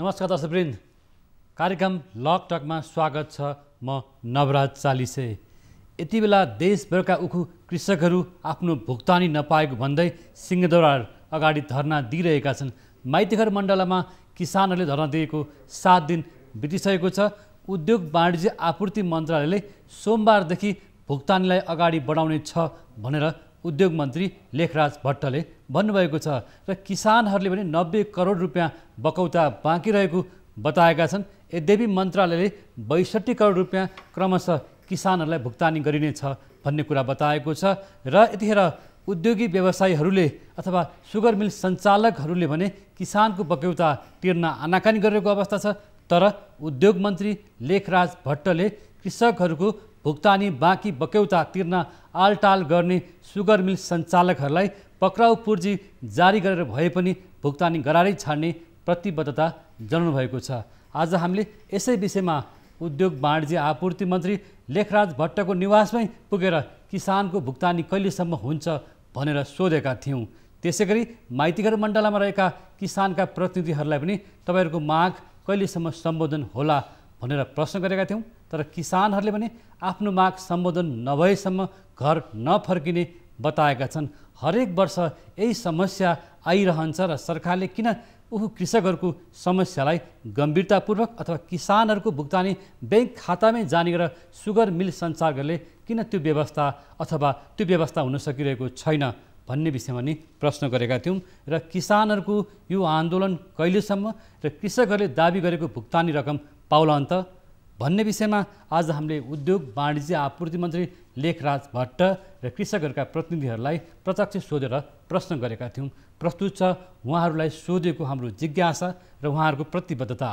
नमस्कार दर्शकवृन्द, कार्यक्रम लकटकमा स्वागत छ। म नवराज चालिसे। यति बेला देशभरका उखु कृषकहरू आफ्नो भुक्तानी नपाएको भन्दै सिंहदरबार अगाडि धरना दिइरहेका छन्। माइतीघर मण्डलमा किसानहरूले धरना दिएको 7 दिन बितिसकेको छ। उद्योग वाणिज्य आपूर्ति मन्त्रालयले सोमबारदेखि भुक्तानीलाई अगाडि बढाउने छ भनेर उद्योग मन्त्री लेखराज भट्टले भन्नुभएको छ र किसानहरूले पनि 90 करोड रुपियाँ बकौता बाँकी रहेको बताएका छन्। यद्यपि मन्त्रालयले 62 करोड रुपियाँ क्रमशः किसानहरूलाई भुक्तानी गरिनेछ भन्ने कुरा बताएको छ र यतिखेर उद्योगी व्यवसायीहरूले अथवा सुगर मिल सञ्चालकहरूले भने किसानको बकौता तिर्न आनाकानी गरेको अवस्था छ। तर उद्योग मन्त्री लेखराज भट्टले कृषकहरूको भुक्तानी बाँकी बकौता तिर्न आलटाल गर्ने सुगर मिल सञ्चालकहरूलाई पक्राउ पूर्जी जारी गरेर भए पनि भुक्तानी गराएरै छाड्ने प्रतिबद्धता जनाउनु भएको छ। आज हामीले यसै विषयमा उद्योग वाणिज्य आपूर्ति मन्त्री लेखराज भट्टको निवासमै पुगेर किसानको भुक्तानी कहिलेसम्म हुन्छ भनेर सोधेका थियौँ। त्यसैगरी माइतीघर मण्डलमा रहेका किसानका प्रतिनिधिहरूलाई पनि तपाईँहरूको माग कहिलेसम्म सम्बोधन होला भनेर प्रश्न गरेका थियौँ। तर किसानहरूले पनि आफ्नो माग सम्बोधन नभएसम्म घर नफर्किने बताएका छन्। हरेक वर्ष यही समस्या आइरहन्छ र सरकारले किन कृषकहरूको समस्यालाई गम्भीरतापूर्वक अथवा किसानहरूको भुक्तानी ब्याङ्क खातामै जाने गरेर सुगर मिल सञ्चालकहरूले किन त्यो व्यवस्था हुन सकिरहेको छैन भन्ने विषयमा नि प्रश्न गरेका थियौँ। र किसानहरूको यो आन्दोलन कहिलेसम्म र कृषकहरूले दाबी गरेको भुक्तानी रकम पाउला अन्त भन्ने विषयमा आज हामीले उद्योग वाणिज्य आपूर्ति मन्त्री लेखराज भट्ट र कृषकहरूका प्रतिनिधिहरूलाई प्रत्यक्ष सोधेर प्रश्न गरेका थियौँ। प्रस्तुत छ उहाँहरूलाई सोधेको हाम्रो जिज्ञासा र उहाँहरूको प्रतिबद्धता।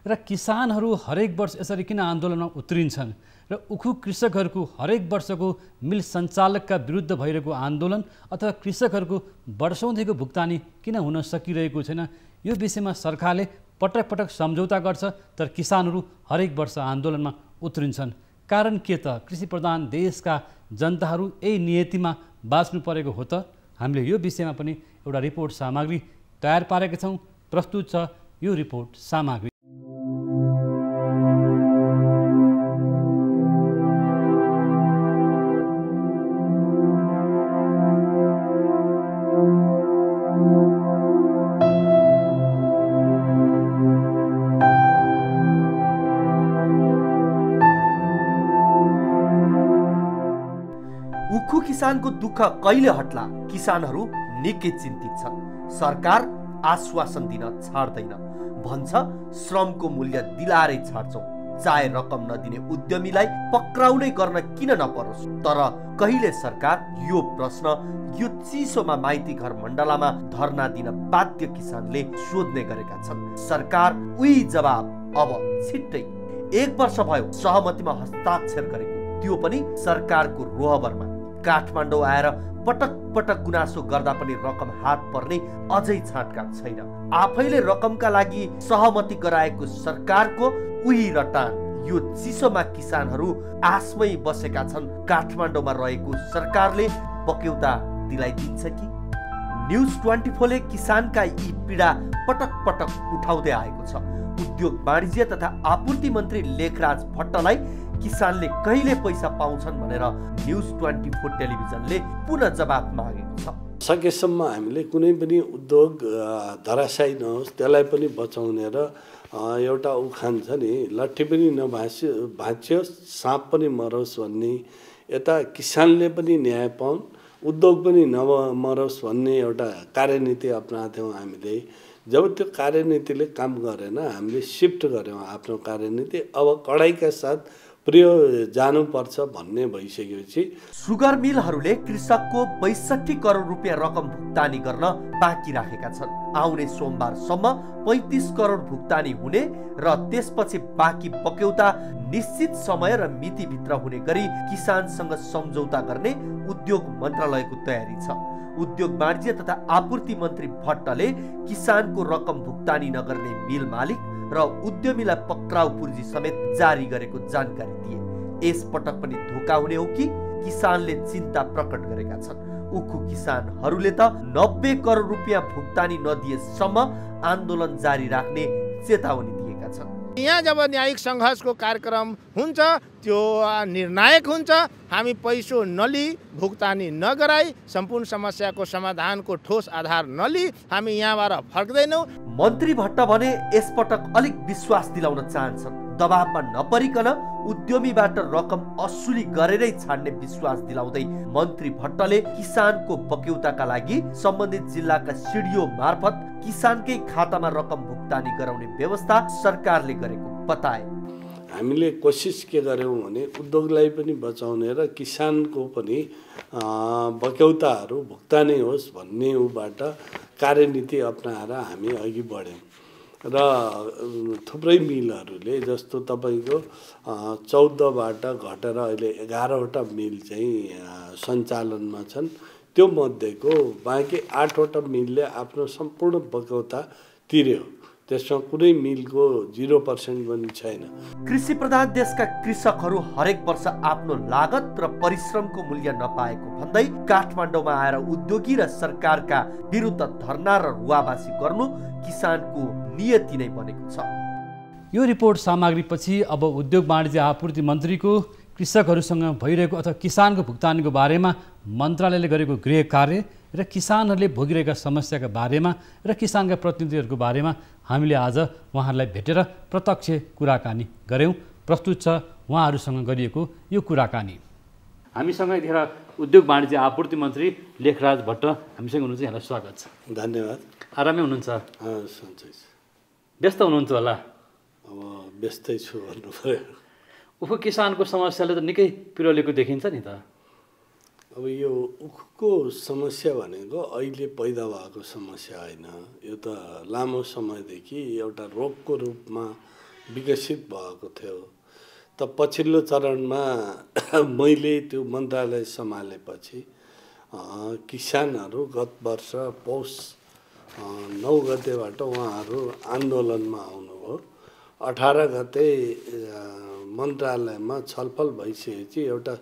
र किसानहरू हरेक वर्ष यसरी किन आन्दोलनमा उत्रिन्छन् र उखु कृषकहरूको हरेक वर्षको मिल सञ्चालकका विरुद्ध भइरहेको आन्दोलन अथवा कृषकहरूको वर्षौँदेखिको भुक्तानी किन हुन सकिरहेको छैन, यो विषयमा सरकारले पटक पटक सम्झौता गर्छ तर किसानहरू हरेक वर्ष आन्दोलनमा उत्रिन्छन्। कारण के त? कृषि प्रधान देशका जनताहरू यही नियतिमा बाँच्नु परेको हो त? हामीले यो विषयमा पनि एउटा रिपोर्ट सामग्री तयार पारेका छौँ। प्रस्तुत छ यो रिपोर्ट सामग्री। उखु किसानको दुःख कहिले हट्ला? किसानहरू निकै चिन्तित छन्। सरकार आश्वासन दिन छाड्दैन, भन्छ श्रमको मूल्य दिलाएरै छाड्छौँ, चाहे रकम नदिने उद्यमीलाई पक्राउ नै गर्न किन नपरोस्। तर कहिले सरकार? यो प्रश्न यो चिसोमा माइतीघर मण्डलमा धरना दिन बाध्य किसानले सोध्ने गरेका छन्। सरकार उही जवाब अब छिट्टै 1 वर्ष भयो सहमतिमा हस्ताक्षर गरेको, त्यो पनि सरकारको रोहबरमा। काठमाडौँ आएर पटक पटक गुनासो गर्दा पनि रकम हात पर्ने अझै छाँटकाट छैन। आफैले रकमका लागि सहमति गराएको सरकारको उही रटान। यो चिसोमा किसानहरू आशमै बसेका छन्। काठमाडौँमा रहेको सरकारले बक्यौता दिलाइदिन्छ कि? न्युज 24 ले किसानका यी पीडा पटक पटक उठाउँदै आएको छ। उद्योग वाणिज्य तथा आपूर्ति मन्त्री लेखराज भट्टलाई किसानले कहिले पैसा पाउँछन् भनेर न्युज 24 टेलिभिजनले पुनः जवाब मागेको छ। सकेसम्म हामीले कुनै पनि उद्योग धराशायी नहोस् त्यसलाई पनि बचाउने र एउटा उखान छ नि, लट्ठी पनि भाँच्योस् साँप पनि मरोस् भन्ने, यता किसानले पनि न्याय पाउन् उद्योग पनि नमरोस् भन्ने एउटा कार्यनीति अपनाएको थियौँ हामीले। जब त्यो कार्यनीतिले काम गरेन हामीले सिफ्ट गऱ्यौँ आफ्नो कार्यनीति। अब कडाइका साथ जानुपर्छ भन्ने भइसकेपछि सुगर मिलहरूले कृषकको 62 करोड रुपियाँ रकम भुक्तानी गर्न बाँकी राखेका छन्। आउने सोमबारसम्म 35 करोड भुक्तानी हुने र त्यसपछि बाँकी बक्यौता निश्चित समय र मितिभित्र हुने गरी किसानसँग सम्झौता गर्ने उद्योग मन्त्रालयको तयारी छ। उद्योग वाणिज्य तथा आपूर्ति मन्त्री भट्टले किसानको रकम भुक्तानी नगर्ने मिल मालिक र उद्यमीलाई पक्राउ पूर्जी समेत जारी गरेको जानकारी दिए। यस पटक पनि धोका हुने हो कि? किसानले चिन्ता प्रकट गरेका छन्। उखु किसानहरूले त 90 करोड रुपियाँ भुक्तानी नदिएसम्म आन्दोलन जारी राख्ने चेतावनी दिएका छन्। यहाँ जब न्यायिक सङ्घर्षको कार्यक्रम हुन्छ त्यो निर्णायक हुन्छ। हामी पैसो नलिई भुक्तानी नगराई सम्पूर्ण समस्याको समाधानको ठोस आधार नलिई हामी यहाँबाट फर्क्दैनौँ। मन्त्री भट्ट भने यसपटक अलिक विश्वास दिलाउन चाहन्छन्। दबावमा नपरिकन उद्यमीबाट रकम असुली गरेरै छाड्ने विश्वास दिलाउँदै मन्त्री भट्टले किसानको बक्यौताका लागि सम्बन्धित जिल्लाका सिडिओ मार्फत किसानकै खातामा रकम भुक्तानी गराउने व्यवस्था सरकारले गरेको बताए। हामीले कोसिस के गर्यौँ भने उद्योगलाई पनि बचाउने र किसानको पनि बक्यौताहरू भुक्तानी होस् भन्ने उबाट कार्यनीति अपनाएर हामी अघि बढ्यौँ र थुप्रै मिलहरूले जस्तो तपाईँको 14बाट घटेर अहिले 11वटा मिल चाहिँ सञ्चालनमा छन्। त्यो मध्येको बाँकी 8वटा मिलले आफ्नो सम्पूर्ण बक्यौता तिर्यो। त्यसमा कुनै मिलको 0% पनि छैन। कृषि प्रधान देशका कृषकहरू हरेक वर्ष आफ्नो लागत र परिश्रमको मूल्य नपाएको भन्दै काठमाडौँमा आएर उद्योगी र सरकारका विरुद्ध धरना र रुवाबासी गर्नु किसानको नियति नै बनेको छ। यो रिपोर्ट सामग्रीपछि अब उद्योग वाणिज्य आपूर्ति मन्त्रीको कृषकहरूसँग भइरहेको अथवा किसानको भुक्तानीको बारेमा मन्त्रालयले गरेको गृह कार्य र किसानहरूले भोगिरहेका समस्याका बारेमा र किसानका प्रतिनिधिहरूको बारेमा हामीले आज उहाँहरूलाई भेटेर प्रत्यक्ष कुराकानी गऱ्यौँ। प्रस्तुत छ उहाँहरूसँग गरिएको यो कुराकानी। हामीसँग यतिखेर उद्योग वाणिज्य आपूर्ति मन्त्री लेखराज भट्ट हामीसँग हुनुहुन्छ। यहाँलाई स्वागत छ। धन्यवाद। आरामै हुनुहुन्छ? सन्चै छ। व्यस्त हुनुहुन्छ होला? अब व्यस्तै छु भन्नु पर्यो। उखु किसानको समस्याले त निकै पिरोलेको देखिन्छ नि त। अब यो उखुको समस्या भनेको अहिले पैदा भएको समस्या होइन। यो त लामो समयदेखि एउटा रोगको रूपमा विकसित भएको थियो। त पछिल्लो चरणमा मैले त्यो मन्त्रालय सम्हालेपछि किसानहरू गत वर्ष पौष 9 गतेबाट उहाँहरू आन्दोलनमा आउनुभयो। 18 गते मन्त्रालयमा छलफल भइसकेपछि एउटा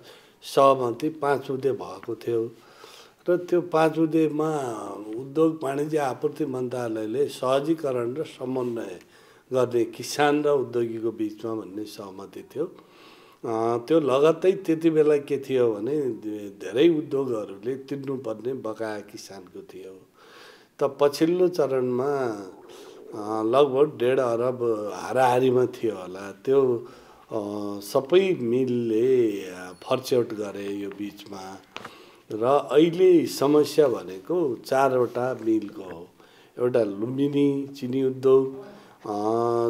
सहमति 5 बुँदे भएको थियो र त्यो 5 बुँदेमा उद्योग वाणिज्य आपूर्ति मन्त्रालयले सहजीकरण र समन्वय गर्ने किसान र उद्योगीको बिचमा भन्ने सहमति थियो। त्यो लगत्तै त्यति बेला के थियो भने धेरै उद्योगहरूले तिर्नुपर्ने बकाया किसानको थियो। त पछिल्लो चरणमा लगभग 1.5 अरब हाराहारीमा थियो होला। त्यो सबै मिलले फर्चआउट गरे यो बिचमा र अहिले समस्या भनेको 4वटा मिलको हो। एउटा लुम्बिनी चिनी उद्योग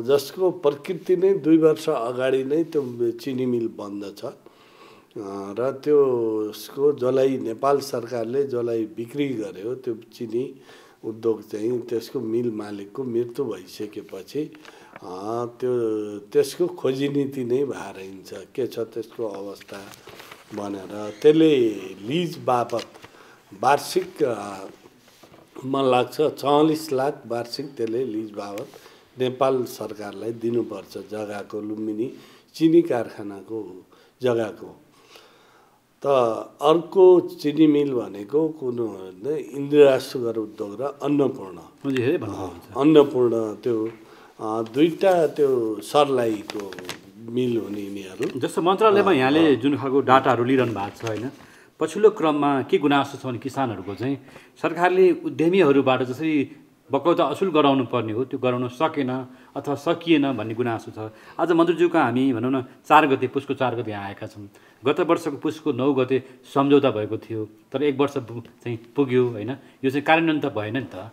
जसको प्रकृति नै 2 वर्ष अगाडि नै त्यो चिनी मिल बन्द छ र त्यसको जसलाई नेपाल सरकारले जसलाई बिक्री गर्यो त्यो चिनी उद्योग चाहिँ त्यसको मिल मालिकको मृत्यु भइसकेपछि त्यसको खोजी नीति नै भएर हिँड्छ। के छ त्यसको अवस्था भनेर त्यसले लिज बापत वार्षिक लाग्छ 44 लाख वार्षिक त्यसले लिज बापत नेपाल सरकारलाई दिनुपर्छ जग्गाको, लुम्बिनी चिनी कारखानाको जग्गाको। त अर्को चिनी मिल भनेको कुन इन्दिरा सुगर उद्योग र अन्नपूर्ण त्यो 2टा त्यो सर्लाहीको मिल हुने यिनीहरू। जस्तो मन्त्रालयमा यहाँले जुन खालको डाटाहरू लिइरहनु भएको छ होइन, पछिल्लो क्रममा के गुनासो छ भने किसानहरूको चाहिँ सरकारले उद्यमीहरूबाट जसरी बकौता असुल गराउनु पर्ने हो त्यो गराउन सकेन अथवा सकिएन भन्ने गुनासो छ। आज मन्त्रीज्यूका हामी भनौँ न 4 गते पुसको 4 गते यहाँ आएका छौँ। गत वर्षको पुसको 9 गते सम्झौता भएको थियो, तर 1 वर्ष चाहिँ पुग्यो होइन। यो चाहिँ कार्यान्वयन त भएन नि त।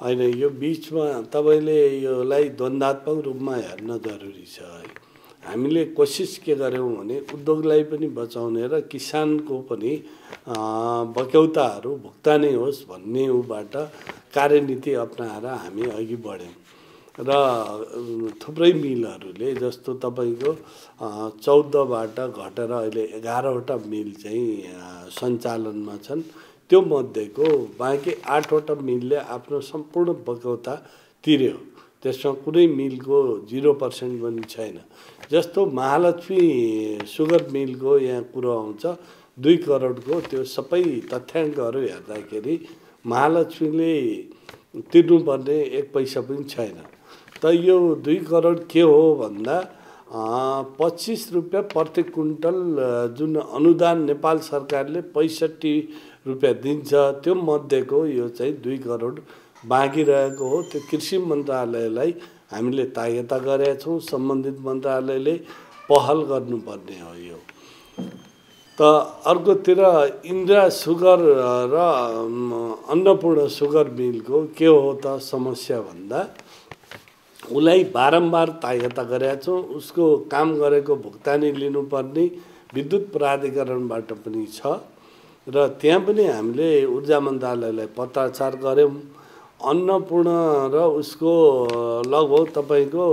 होइन, यो बिचमा तपाईँले योलाई द्वन्द्वात्मक रूपमा हेर्न जरुरी छ है। हामीले कोसिस के गर्यौँ भने उद्योगलाई पनि बचाउने र किसानको पनि बक्यौताहरू भुक्तानी होस् भन्ने उबाट कार्यनीति अपनाएर हामी अघि बढ्यौँ र थुप्रै मिलहरूले जस्तो तपाईँको 14बाट घटेर अहिले 11वटा मिल चाहिँ सञ्चालनमा छन्। त्यो मध्येको बाँकी 8वटा मिलले आफ्नो सम्पूर्ण बक्यौता तिर्यो। त्यसमा कुनै मिलको 0% पनि छैन। जस्तो महालक्ष्मी सुगर मिलको यहाँ कुरो आउँछ, 2 करोडको त्यो सबै तथ्याङ्कहरू हेर्दाखेरि महालक्ष्मीले तिर्नुपर्ने 1 पैसा पनि छैन। त यो 2 करोड के हो भन्दा 25 रुपियाँ प्रति क्विन्टल जुन अनुदान नेपाल सरकारले 65 रुपियाँ दिन्छ त्यो मध्येको यो चाहिँ 2 करोड बाँकी रहेको हो। त्यो कृषि मन्त्रालयलाई हामीले तागेता गरेका छौँ। सम्बन्धित मन्त्रालयले पहल गर्नुपर्ने हो यो। त अर्कोतिर इन्द्रा सुगर र अन्नपूर्ण सुगर मिलको के हो त समस्या भन्दा उसलाई बारम्बार तागेता गरेका छौँ। उसको काम गरेको भुक्तानी लिनुपर्ने विद्युत प्राधिकरणबाट पनि छ र त्यहाँ पनि हामीले ऊर्जा मन्त्रालयलाई पत्राचार गऱ्यौँ। अन्नपूर्ण र उसको लगभग तपाईँको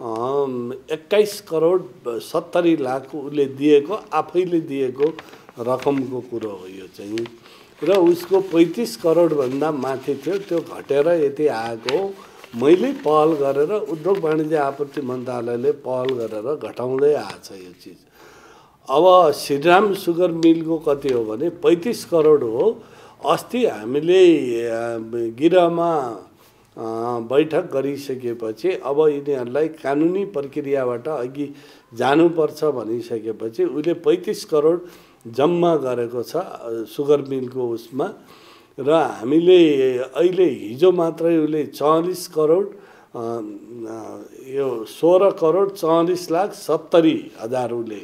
21 करोड 70 लाख उसले दिएको आफैले दिएको रकमको कुरो हो यो चाहिँ। र उसको 35 करोडभन्दा माथि थियो, त्यो घटेर यति आएको। मैले पहल गरेर उद्योग वाणिज्य आपूर्ति मन्त्रालयले पहल गरेर घटाउँदै आएछ यो चिज। अब श्रीराम सुगर मिलको कति हो भने 35 करोड हो। अस्ति हामीले गिरामा बैठक गरिसकेपछि अब यिनीहरूलाई कानुनी प्रक्रियाबाट अघि जानुपर्छ भनिसकेपछि उसले 35 करोड जम्मा गरेको छ सुगर मिलको उसमा। र हामीले अहिले हिजो मात्रै उसले 44 करोड यो 16 करोड 44 लाख 70 हजार उसले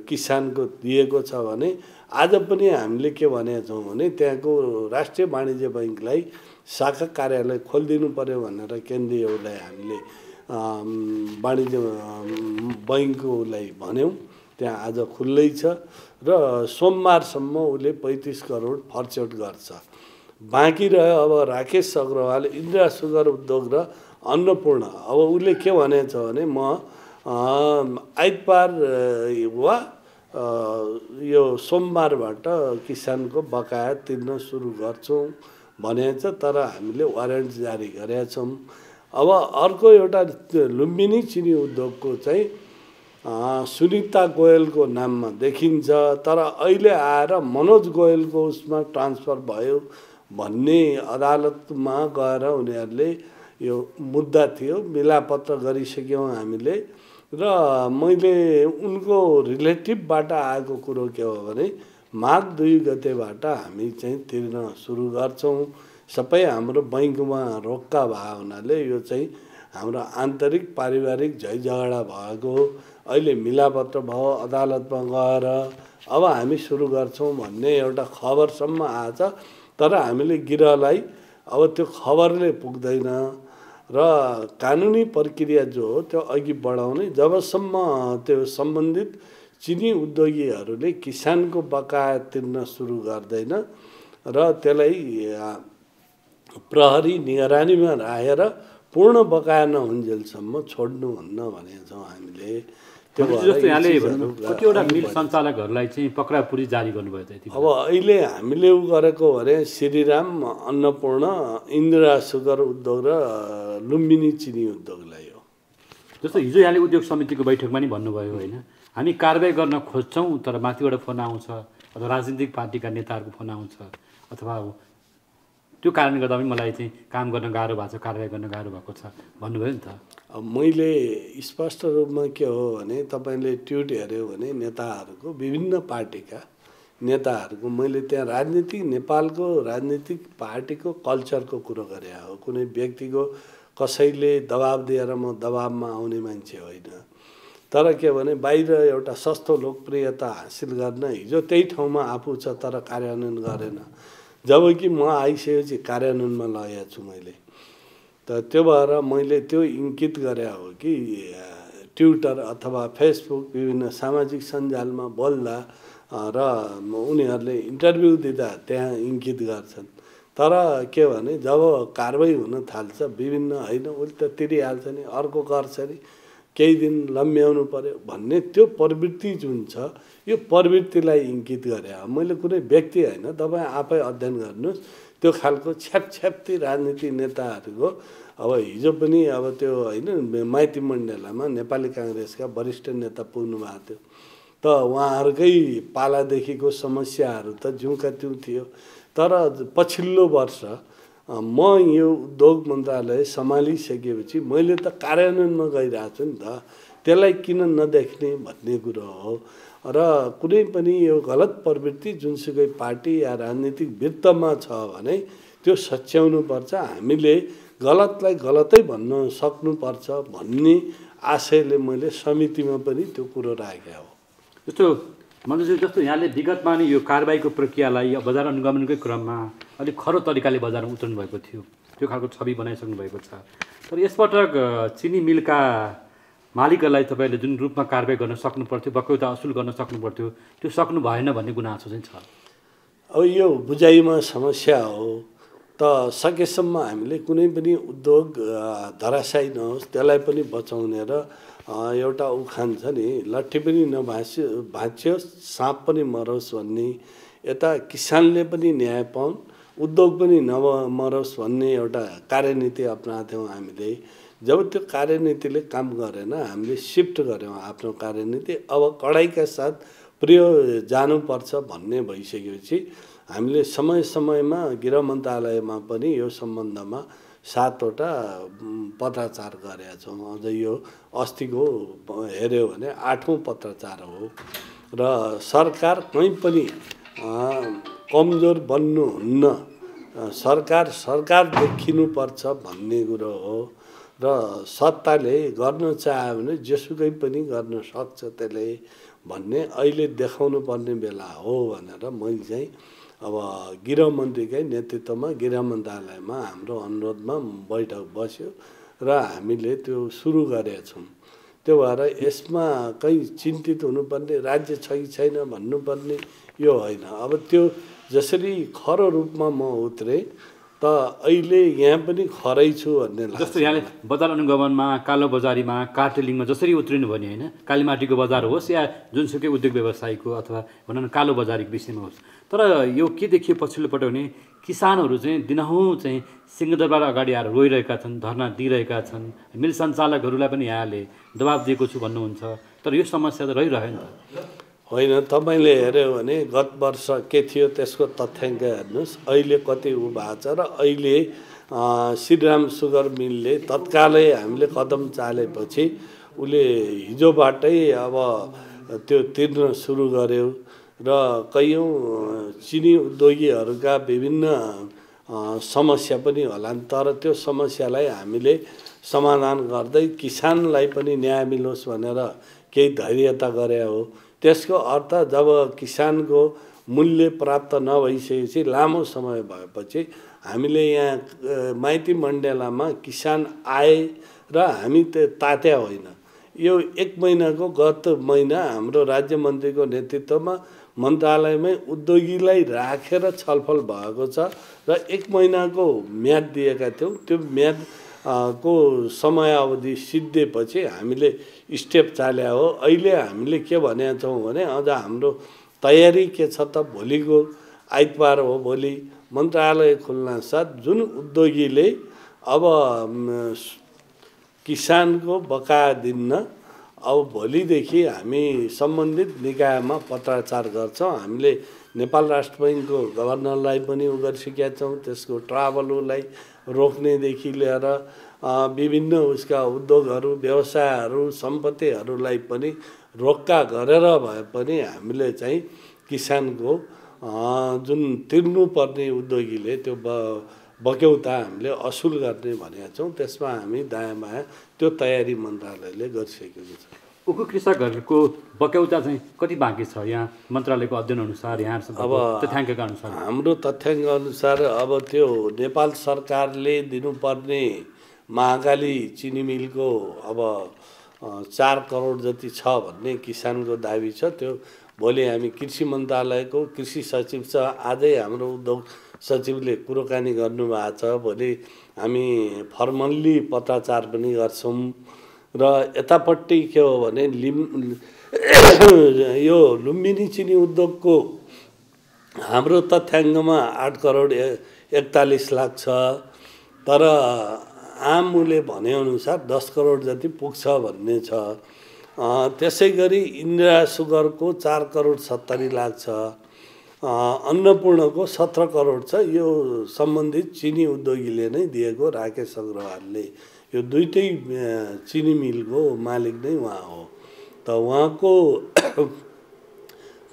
किसानको दिएको छ भने आज पनि हामीले के भनेका छौँ भने त्यहाँको राष्ट्रिय वाणिज्य बैङ्कलाई शाखा कार्यालय खोलिदिनु पर्यो भनेर केन्द्रीय उसलाई हामीले वाणिज्य बैङ्कलाई भन्यौँ। त्यहाँ आज खुल्लै छ र सोमबारसम्म उसले 35 करोड फर्चौट गर्छ। बाँकी रह्यो अब राकेश अग्रवाल इन्द्रा सुगर उद्योग र अन्नपूर्ण। अब उसले के भनेको छ भने म आइतबार वा यो सोमबारबाट किसानको बकाया तिर्न सुरु गर्छौँ भनेको छ, तर हामीले वारेन्ट जारी गरेका छौँ। अब अर्को एउटा लुम्बिनी चिनी उद्योगको चाहिँ सुनिता गोयलको नाममा देखिन्छ, तर अहिले आएर मनोज गोयलको उसमा ट्रान्सफर भयो भन्ने अदालतमा गएर उनीहरूले यो मुद्दा थियो, मिलापत्र गरिसक्यौँ हामीले। र मैले उनको रिलेटिभबाट आएको कुरो के हो भने माघ 2 गतेबाट हामी चाहिँ तिर्न सुरु गर्छौँ। सबै हाम्रो बैङ्कमा रोक्का भए हुनाले यो चाहिँ हाम्रो आन्तरिक पारिवारिक झैझगडा भएको अहिले मिलापत्र भयो अदालतमा गएर अब हामी सुरु गर्छौँ भन्ने एउटा खबरसम्म आएछ। तर हामीले गिरहलाई अब त्यो खबरले पुग्दैन र कानुनी प्रक्रिया जो हो त्यो अघि बढाउने जबसम्म त्यो सम्बन्धित चिनी उद्योगीहरूले किसानको बकाया तिर्न सुरु गर्दैन र त्यसलाई प्रहरी निगरानीमा राखेर पूर्ण बकाया नहुन्जेलसम्म छोड्नुहुन्न भनेका छौँ हामीले। जस्तो यहाँले कतिवटा मिल सञ्चालकहरूलाई चाहिँ पक्रापुरी जारी गर्नुभयो त? अब अहिले हामीले उ गरेको भने श्रीराम अन्नपूर्ण इन्द्रा सुगर उद्योग र लुम्बिनी चिनी उद्योगलाई हो। जस्तो हिजो यहाँले उद्योग समितिको बैठकमा नि भन्नुभयो होइन, हामी कारबाही गर्न खोज्छौँ तर माथिबाट फोन आउँछ अथवा राजनीतिक पार्टीका नेताहरूको फोन आउँछ अथवा त्यो कारणले गर्दा पनि मलाई चाहिँ काम गर्न गाह्रो भएको छ, कारबाही गर्न गाह्रो भएको छ भन्नुभयो नि त। मैले स्पष्ट रूपमा के हो भने तपाईँले ट्विट हेऱ्यो भने नेताहरूको विभिन्न पार्टीका नेताहरूको मैले त्यहाँ राजनीतिक नेपालको राजनीतिक पार्टीको कल्चरको कुरो गरे हो। कुनै व्यक्तिको कसैले दबाब दिएर म दबाबमा आउने मान्छे होइन। तर के भने बाहिर एउटा सस्तो लोकप्रियता हासिल गर्न हिजो त्यही ठाउँमा आफू छ तर कार्यान्वयन गरेन, जबकि म आइसकेपछि कार्यान्वयनमा लगेको छु मैले। त त्यो भएर मैले त्यो इङ्कित गरे हो कि ट्विटर अथवा फेसबुक विभिन्न सामाजिक सञ्जालमा बोल्दा र उनीहरूले इन्टरभ्यू दिँदा त्यहाँ इङ्कित गर्छन्। तर के भने जब कारबाही हुन थाल्छ विभिन्न होइन उसले त तिरिहाल्छ नि, अर्को गर्छ नि, केही दिन लम्ब्याउनु पर्यो भन्ने त्यो प्रवृत्ति जुन छ यो प्रवृत्तिलाई इङ्कित गरे हो। मैले कुनै व्यक्ति होइन, तपाईँ आफै अध्ययन गर्नुहोस् त्यो खालको छ्यापछ्याप्ती राजनीतिक नेताहरूको। अब हिजो पनि अब त्यो होइन माइती मण्डलामा नेपाली काङ्ग्रेसका वरिष्ठ नेता पुग्नु भएको थियो, उहाँहरूकै पालादेखिको समस्याहरू त जिउका त्यो थियो। तर पछिल्लो वर्ष म यो उद्योग मन्त्रालय सम्हालिसकेपछि मैले त कार्यान्वयनमा गइरहेको छु नि त, त्यसलाई किन नदेख्ने भन्ने कुरो हो। र कुनै पनि यो गलत प्रवृत्ति जुनसुकै पार्टी या राजनीतिक वृत्तमा छ भने त्यो सच्याउनुपर्छ, हामीले गलतलाई गलतै भन्न सक्नुपर्छ भन्ने आशयले मैले समितिमा पनि त्यो कुरो राखेको हो। जस्तो मन्त्रीज्यू, जस्तो यहाँले विगतमा नै यो कारबाहीको प्रक्रियालाई बजार अनुगमनकै क्रममा अलिक खरो तरिकाले बजारमा उत्रनु भएको थियो, त्यो खालको छवि बनाइसक्नु भएको छ। तर यसपटक चिनी मिलका मालिकहरूलाई तपाईँले जुन रूपमा कारबाही गर्न सक्नु पर्थ्यो, बकौता असुल गर्न सक्नु पर्थ्यो, त्यो सक्नु भएन भन्ने गुनासो चाहिँ छ। अब यो बुझाइमा समस्या हो त सकेसम्म हामीले कुनै पनि उद्योग धराशायी नहोस् त्यसलाई पनि बचाउने र एउटा उखान छ नि, लट्ठी पनि भाँच्योस् साँप पनि मरोस् भन्ने, यता किसानले पनि न्याय पाउन् उद्योग पनि नमरोस् भन्ने एउटा कार्यनीति अपनाएको थियौँ हामीले। जब त्यो कार्यनीतिले काम गरेन हामीले सिफ्ट गऱ्यौँ आफ्नो कार्यनीति, अब कडाइका साथ प्रयोग जानुपर्छ भन्ने भइसकेपछि हामीले समय समयमा गृह मन्त्रालयमा पनि यो सम्बन्धमा 7वटा पत्राचार गरेका छौँ। अझ यो अस्तिको हेऱ्यो भने 8औँ पत्राचार हो। र सरकार कहीँ पनि कमजोर बन्नुहुन्न, सरकार देखिनुपर्छ भन्ने कुरो हो। र सत्ताले गर्न चाह्यो भने जेसुकै पनि गर्न सक्छ त्यसले भन्ने अहिले देखाउनु पर्ने बेला हो भनेर मैले चाहिँ अब गृहमन्त्रीकै नेतृत्वमा गृह मन्त्रालयमा हाम्रो अनुरोधमा बैठक बस्यो र हामीले त्यो सुरु गरेका छौँ। त्यो भएर यसमा कहीँ चिन्तित हुनुपर्ने राज्य छ कि छैन भन्नुपर्ने यो होइन। अब त्यो जसरी खरो रूपमा म उत्रेँ त अहिले यहाँ पनि खरै छु भन्ने लाग्छ। जस्तो यहाँले बजार अनुगमनमा, कालो बजारीमा, कार्टेलिङमा जसरी उत्रिनु भने होइन, कालीमाटीको बजार होस् या जुनसुकै उद्योग व्यवसायको अथवा भनौँ न कालो बजारीको विषयमा होस्। तर यो के देखियो पछिल्लो पटक भने किसानहरू चाहिँ दिनहुँ चाहिँ सिंहदरबार अगाडि आएर रोइरहेका छन्, धरना दिइरहेका छन्, मिल सञ्चालकहरूलाई पनि यहाँले दबाब दिएको छु भन्नुहुन्छ। तर यो समस्या त रहिरह्यो नि त। होइन, तपाईँले हेऱ्यो भने गत वर्ष के थियो त्यसको तथ्याङ्क हेर्नुहोस्, अहिले कति उ भएको छ। र अहिले श्रीराम सुगर मिलले तत्कालै हामीले कदम चालेपछि उसले हिजोबाटै अब त्यो तिर्न सुरु गर्यो र कैयौँ चिनी उद्योगीहरूका विभिन्न समस्या पनि होलान्, तर त्यो समस्यालाई हामीले समाधान गर्दै किसानलाई पनि न्याय मिलोस् भनेर केही धैर्यता गरे हो। त्यसको अर्थ जब किसानको मूल्य प्राप्त नभइसकेपछि लामो समय भएपछि हामीले यहाँ माइती मण्डेलामा किसान आए र हामी त्यो तात्या होइन। यो 1 महिनाको गत महिना हाम्रो राज्य मन्त्रीको नेतृत्वमा मन्त्रालयमै उद्योगीलाई राखेर छलफल भएको छ र 1 महिनाको म्याद दिएका थियौँ। त्यो म्याद को समयावधि सिद्धिएपछि हामीले स्टेप चाल्या हो। अहिले हामीले के भनेका छौँ भने अझ हाम्रो तयारी के छ त, भोलिको आइतबार हो, भोलि मन्त्रालय खुल्न साथ जुन उद्योगीले अब किसानको बकाया दिन्न, अब भोलिदेखि हामी सम्बन्धित निकायमा पत्राचार गर्छौँ। हामीले नेपाल राष्ट्र बैङ्कको गभर्नरलाई पनि उ गरिसकेका छौँ, त्यसको ट्राभललाई रोक्नेदेखि लिएर विभिन्न उसका उद्योगहरू, व्यवसायहरू, सम्पत्तिहरूलाई पनि रोक्का गरेर भए पनि हामीले चाहिँ किसानको जुन तिर्नुपर्ने उद्योगीले त्यो बक्यौता हामीले असुल गर्ने भनेका छौँ। त्यसमा हामी दायाँ बायाँ त्यो तयारी मन्त्रालयले गरिसकेको छ। उखु कृषकहरूको बक्यौता चाहिँ कति बाँकी छ यहाँ मन्त्रालयको अध्ययन अनुसार, यहाँसँग अब तथ्याङ्कका अनुसार? हाम्रो तथ्याङ्क अनुसार अब त्यो नेपाल सरकारले दिनुपर्ने महाकाली चिनी मिलको अब 4 करोड जति छ भन्ने किसानको दाबी छ। त्यो भोलि हामी कृषि मन्त्रालयको कृषि सचिव छ, आजै हाम्रो उद्योग सचिवले कुराकानी गर्नुभएको छ। भोलि हामी फर्मल्ली पत्राचार पनि गर्छौँ। र यतापट्टि के हो भने यो लुम्बिनी चिनी उद्योगको हाम्रो तथ्याङ्कमा 8 करोड 41 लाख छ, तर आम मूल्य भनेअनुसार 10 करोड जति पुग्छ भन्ने छ। त्यसै गरी इन्दिरा सुगरको 4 करोड 70 लाख छ, अन्नपूर्णको 17 करोड छ। यो सम्बन्धित चिनी उद्योगीले नै दिएको, राकेश अग्रवालले। यो दुईटै चिनी मिलको मालिक नै उहाँ हो। त उहाँको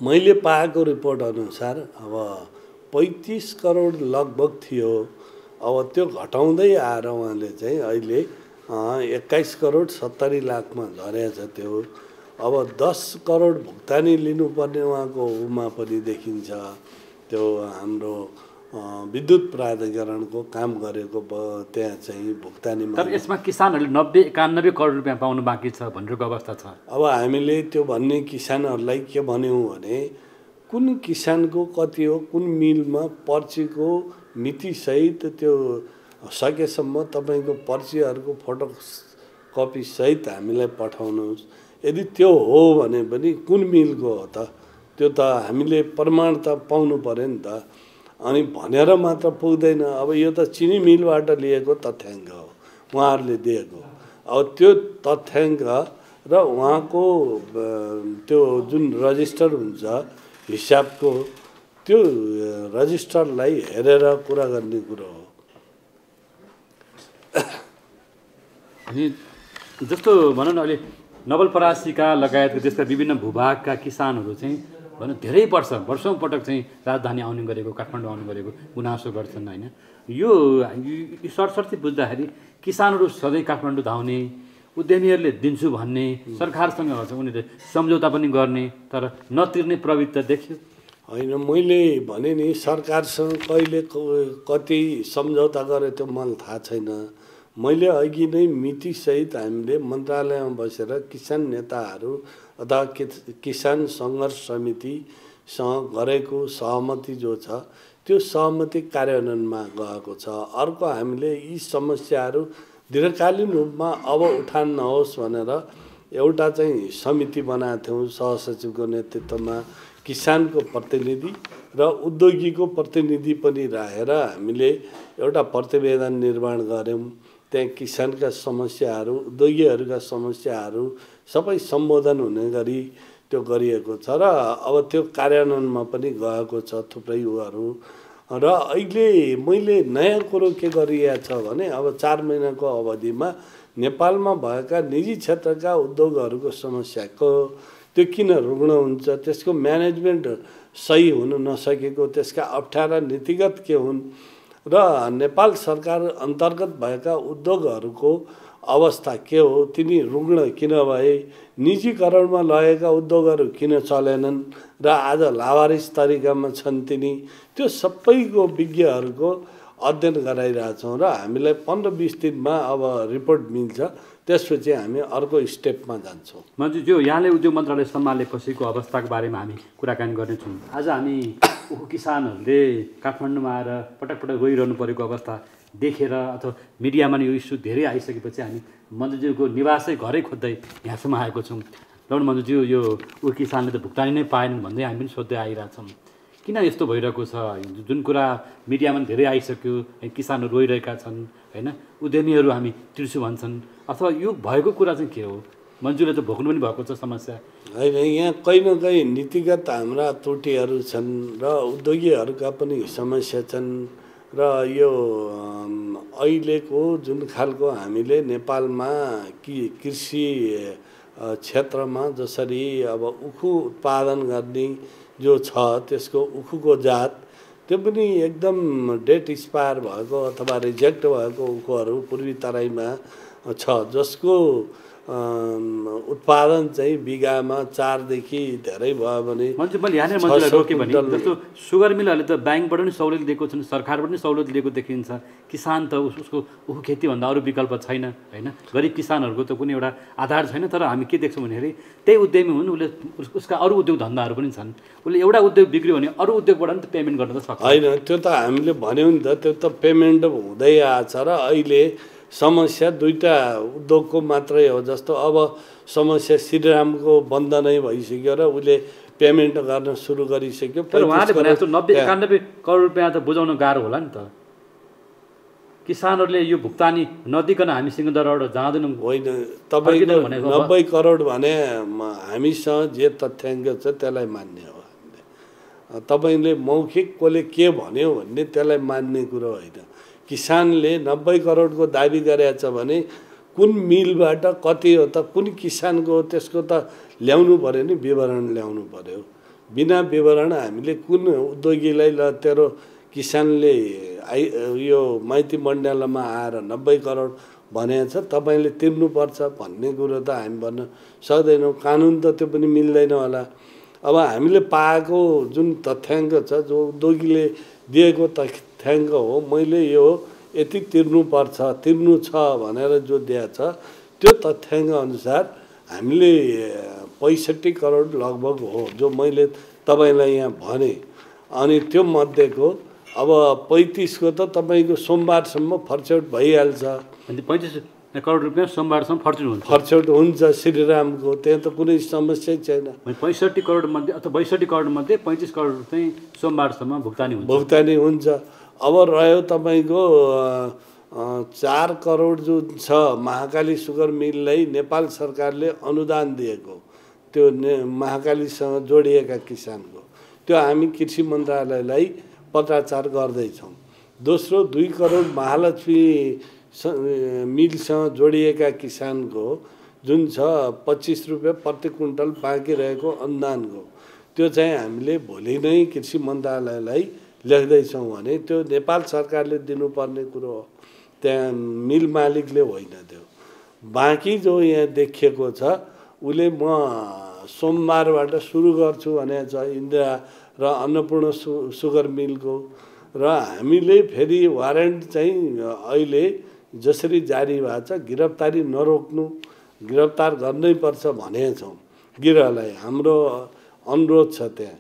मैले पाएको रिपोर्ट अनुसार अब 35 करोड लगभग थियो। अब त्यो घटाउँदै आएर उहाँले चाहिँ अहिले 21 करोड 70 लाखमा झरेछ त्यो। अब 10 करोड भुक्तानी लिनुपर्ने उहाँको उमा पनि देखिन्छ। त्यो हाम्रो विद्युत प्राधिकरणको काम गरेको त्यहाँ चाहिँ भुक्तानीमा। तर यसमा किसानहरूले 90-91 करोड रुपियाँ पाउनु बाँकी छ भनेको अवस्था छ। अब हामीले त्यो भन्ने किसानहरूलाई के भन्यौँ भने कुन किसानको कति हो, कुन मिलमा पर्चीको मितिसहित त्यो सकेसम्म तपाईँको पर्चीहरूको फोटो कपीसहित हामीलाई पठाउनुहोस्। यदि त्यो हो भने पनि कुन मिलको हो त, त्यो त हामीले प्रमाण त पाउनु पऱ्यो नि त। अनि भनेर मात्र पुग्दैन। अब यो त चिनी मिलबाट लिएको तथ्याङ्क हो उहाँहरूले दिएको। अब त्यो तथ्याङ्क र उहाँको त्यो जुन रजिस्टर हुन्छ हिसाबको, त्यो रजिस्टरलाई हेरेर कुरा गर्ने कुरो हो। अनि जस्तो भनौँ न अहिले नवलपरासीका लगायतको देशका विभिन्न भूभागका किसानहरू चाहिँ भनौँ धेरै वर्षौँ पटक चाहिँ राजधानी आउने गरेको, काठमाडौँ आउने गरेको गुनासो गर्छन् होइन। यो सरसर्ती बुझ्दाखेरि किसानहरू सधैँ काठमाडौँ धाउने, उद्यमीहरूले दिन्छु भन्ने, सरकारसँग उनीहरूले सम्झौता पनि गर्ने तर नतिर्ने प्रवृत्ति देखियो। होइन, मैले भने नि सरकारसँग कहिले कति सम्झौता गरे त्यो मलाई थाहा छैन। मैले अघि नै मितिसहित हामीले मन्त्रालयमा बसेर किसान नेताहरू अथवा किसान सङ्घर्ष समितिसँग गरेको सहमति जो छ त्यो सहमति कार्यान्वयनमा गएको छ। अर्को हामीले यी समस्याहरू दीर्घकालीन रूपमा अब उठान नहोस् भनेर एउटा चाहिँ समिति बनाएको थियौँ सहसचिवको नेतृत्वमा। किसानको प्रतिनिधि र उद्योगीको प्रतिनिधि पनि राखेर हामीले एउटा प्रतिवेदन निर्माण गऱ्यौँ। त्यहाँ किसानका समस्याहरू, उद्योगीहरूका समस्याहरू सबै सम्बोधन हुने गरी त्यो गरिएको छ र अब त्यो कार्यान्वयनमा पनि गएको छ थुप्रै उहरू। र अहिले मैले नयाँ कुरो के गरिएको छ भने अब 4 महिनाको अवधिमा नेपालमा भएका निजी क्षेत्रका उद्योगहरूको समस्याको त्यो किन रुग्ण हुन्छ, त्यसको म्यानेजमेन्ट सही हुन नसकेको, त्यसका अप्ठ्यारा नीतिगत के हुन् र नेपाल सरकार अन्तर्गत भएका उद्योगहरूको अवस्था के हो, तिनी रुग्ण किन भए, निजीकरणमा लगेका उद्योगहरू किन चलेनन् र आज लावारिस तरिकामा छन् तिनी, त्यो सबैको विज्ञहरूको अध्ययन गराइरहेछौँ र हामीलाई 15-20 दिनमा अब रिपोर्ट मिल्छ। त्यसपछि हामी अर्को स्टेपमा जान्छौँ। जो यहाँले उद्योग मन्त्रालय सम्हालेपछिको अवस्थाको बारेमा हामी कुराकानी गर्नेछौँ। आज हामी किसानहरूले काठमाडौँमा आएर पटक पटक रोइरहनु परेको अवस्था देखेर अथवा मिडियामा यो इस्यु धेरै आइसकेपछि हामी मन्त्रीज्यूको निवासै घरै खोज्दै यहाँसम्म आएको छौँ। लौन मन्त्रीज्यू, यो किसानले त भुक्तानी नै पाएनन् भन्दै हामी पनि सोध्दै आइरहेछौँ। किन यस्तो भइरहेको छ? जुन कुरा मिडियामा धेरै आइसक्यो, किसानहरू रोइरहेका छन् होइन, उद्यमीहरू हामी तिर्छु भन्छन्, अथवा यो भएको कुरा चाहिँ के हो? मन्त्रीले त भोग्नु पनि भएको छ समस्या। होइन, यहाँ कहीँ न कहीँ नीतिगत हाम्रा त्रुटिहरू छन् र उद्योगीहरूका पनि समस्या छन् र यो अहिलेको जुन खालको हामीले नेपालमा कृषि क्षेत्रमा जसरी अब उखु उत्पादन गर्ने जो छ त्यसको उखुको जात त्यो पनि एकदम डेट एक्सपायर भएको अथवा रिजेक्ट भएको उखुहरू पूर्वी तराईमा छ, जसको उत्पादन चाहिँ बिगामा 4 देखि धेरै भयो भने मैले यहाँनिर मन्त्रीलाई रोकेँ भने जस्तो सुगर मिलहरूले त ब्याङ्कबाट पनि सहुलियत दिएको छन्, सरकारबाट पनि सहुलियत दिएको देखिन्छ। किसान त उसको उखु खेतीभन्दा अरू विकल्प छैन होइन, गरिब किसानहरूको त कुनै एउटा आधार छैन। तर हामी के देख्छौँ भन्दाखेरि त्यही उद्यमी हुन्, उसले उसका अरू उद्योग धन्दाहरू पनि छन्, उसले एउटा उद्योग बिग्रियो भने अरू उद्योगबाट पनि त पेमेन्ट गर्न त सक्छ होइन। त्यो त हामीले भन्यौँ नि त, त्यो त पेमेन्ट हुँदै आएछ र अहिले समस्या दुईटा उद्योगको मात्रै हो। जस्तो अब समस्या श्रीरामको बन्द नै भइसक्यो र उसले पेमेन्ट गर्न सुरु गरिसक्यो। तर उहाँले भने जस्तो 90-91 करोड रुपियाँ त बुझाउन गाह्रो होला नि त। किसानहरूले यो भुक्तानी नदिकन हामी सिंहदरबारबाट जाँदैनौँ होइन, तपाईँको फर्किँदैन भनेको 90 करोड भने हामीसँग जे तथ्याङ्क छ त्यसलाई मान्ने हो हामीले। तपाईँले मौखिक कसले के भन्यो भन्ने त्यसलाई मान्ने कुरो होइन। किसानले 90 करोडको दाबी गरेछ भने कुन मिलबाट कति हो त, कुन किसानको हो, त्यसको त ल्याउनु पऱ्यो नि, विवरण ल्याउनु पऱ्यो। बिना विवरण हामीले कुन उद्योगीलाई ल तेरो किसानले यो माइती मण्डलमा आएर 90 करोड भनेको छ तपाईँले तिर्नुपर्छ भन्ने कुरो त हामी भन्न सक्दैनौँ। कानुन त त्यो पनि मिल्दैन होला। अब हामीले पाएको जुन तथ्याङ्क छ, जो उद्योगीले दिएको तथ्याङ्क हो, मैले यो यति तिर्नुपर्छ, तिर्नु छ भनेर जो दिएको छ त्यो तथ्याङ्क अनुसार हामीले 65 करोड लगभग हो जो मैले तपाईँलाई यहाँ भने। अनि त्यो मध्येको अब 35 को त तपाईँको सोमबारसम्म फर्चौट भइहाल्छ। अनि 35 करोड रुपियाँ सोमबारसम्म फर्चौट हुन्छ श्रीरामको, त्यहाँ त कुनै समस्या छैन। 65 करोड मध्ये अथवा 62 करोड मध्ये 35 करोड चाहिँ सोमबारसम्म भुक्तानी हुन्छ। अब रह्यो तपाईँको 4 करोड जो छ महाकाली सुगर मिललाई नेपाल सरकारले अनुदान दिएको, त्यो महाकालीसँग जोडिएका किसानको, त्यो हामी कृषि मन्त्रालयलाई पत्राचार गर्दैछौँ। दोस्रो 2 करोड महालक्ष्मी मिलसँग जोडिएका किसानको जुन छ 25 रुपियाँ प्रति क्विन्टल बाँकी रहेको अनुदानको, त्यो चाहिँ हामीले भोलि नै कृषि मन्त्रालयलाई लेख्दैछौँ भने त्यो नेपाल सरकारले दिनुपर्ने कुरो हो, त्यहाँ मिल मालिकले होइन। त्यो बाँकी जो यहाँ देखिएको छ उसले म सोमबारबाट सुरु गर्छु भनेको छ इन्दिरा र अन्नपूर्ण सुगर मिलको। र हामीले फेरि वारेन्ट चाहिँ अहिले जसरी जारी भएको छ गिरफ्तारी नरोक्नु, गिरफ्तार गर्नै पर्छ भनेका छौँ गिरहलाई। हाम्रो अनुरोध छ त्यहाँ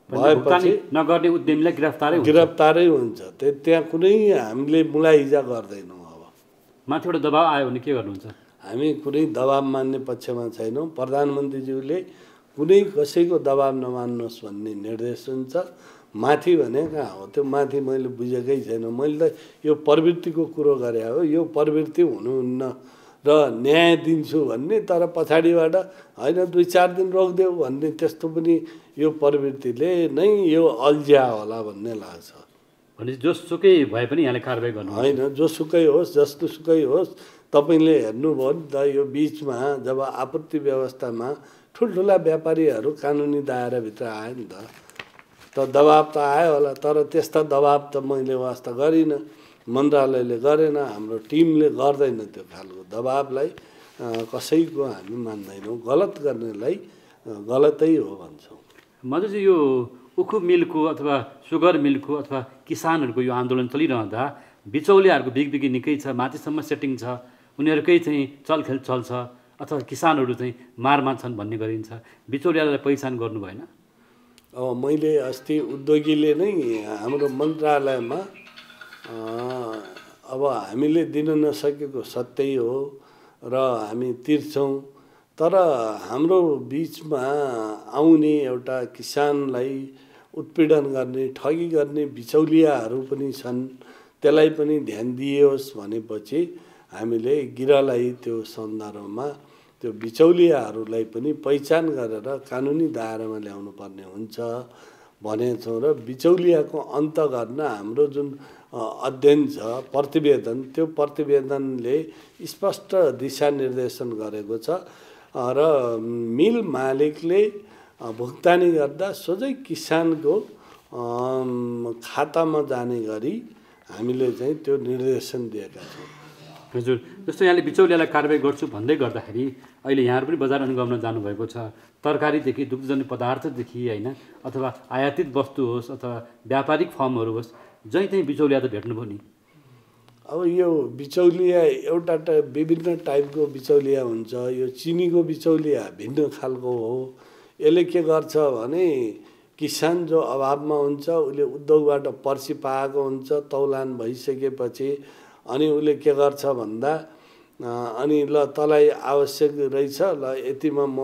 भएपछि नगर्ने उद्यमीलाई गिरफ्तारै हुन्छ। त्यहाँ कुनै हामीले मुलाहिजा गर्दैनौँ। अब माथिबाट दबाब आयो भने के गर्नुहुन्छ? हामी कुनै दबाब मान्ने पक्षमा छैनौँ। प्रधानमन्त्रीज्यूले कुनै कसैको दबाब नमान्नुहोस् भन्ने निर्देश हुन्छ। माथि भने कहाँ हो, त्यो माथि मैले बुझेकै छैन। मैले त यो प्रवृत्तिको कुरो गरे हो, यो प्रवृत्ति हुनुहुन्न र न्याय दिन्छु भन्ने, तर पछाडिबाट होइन 2-4 दिन रोकिदेऊ भन्ने, त्यस्तो पनि यो प्रवृत्तिले नै यो अल्झ्या होला भन्ने लाग्छ। भनेपछि जोसुकै भए पनि यहाँले कारबाही गर्नु होइन, जोसुकै होस् जस्तोसुकै होस्। तपाईँले हेर्नुभयो नि त यो बिचमा जब आपूर्ति व्यवस्थामा ठुल्ठुला व्यापारीहरू कानुनी दायराभित्र आयो नि त दबाब त आयो होला। तर त्यस्ता दबाब त मैले वास्ता गरिनँ, मन्त्रालयले गरेन, हाम्रो टिमले गर्दैन। त्यो खालको दबाबलाई कसैको हामी मान्दैनौँ। गलत गर्नेलाई गलतै हो भन्छौँ। मधु चाहिँ यो उखु मिलको अथवा सुगर मिलको अथवा किसानहरूको यो आन्दोलन चलिरहँदा बिचौलियाहरूको बिगबिगी निकै छ, माथिसम्म सेटिङ छ, उनीहरूकै चाहिँ चलखेल चल्छ अथवा किसानहरू चाहिँ मारमा छन् भन्ने गरिन्छ। बिचौलियालाई पहिचान गर्नु भएन? अब मैले अस्ति उद्योगीले नै हाम्रो मन्त्रालयमा अब हामीले दिन नसकेको सत्यै हो र हामी तिर्छौँ, तर हाम्रो बिचमा आउने एउटा किसानलाई उत्पीडन गर्ने, ठगी गर्ने बिचौलियाहरू पनि छन्। त्यसलाई पनि ध्यान दिइयोस् भनेपछि हामीले गिरहलाई त्यो सन्दर्भमा त्यो बिचौलियाहरूलाई पनि पहिचान गरेर कानुनी दायरामा ल्याउनु पर्ने हुन्छ भनेछौँ। र बिचौलियाको अन्त गर्न हाम्रो जुन अध्ययन छ, प्रतिवेदन, त्यो प्रतिवेदनले स्पष्ट दिशानिर्देशन गरेको छ र मिल मालिकले भुक्तानी गर्दा सोझै किसानको खातामा जाने गरी हामीले चाहिँ त्यो निर्देशन दिएका छौँ। हजुर, जस्तो यहाँले बिचौलियालाई कारबाही गर्छु भन्दै गर्दाखेरि अहिले यहाँहरू पनि बजार अनुगमन जानुभएको छ। तरकारीदेखि दुग्धजन्य पदार्थदेखि होइन, अथवा आयातित वस्तु होस् अथवा व्यापारिक फर्महरू होस्, जहीँ त्यहीँ बिचौलिया त भेट्नुभयो नि। अब यो बिचौलिया एउटा विभिन्न टाइपको बिचौलिया हुन्छ। यो चिनीको बिचौलिया भिन्न खालको हो। यसले के गर्छ भने किसान जो अभावमा हुन्छ उसले उद्योगबाट पर्ची पाएको हुन्छ, तौलान भइसकेपछि अनि उसले के गर्छ भन्दा अनि ल तँलाई आवश्यक रहेछ, ल यतिमा म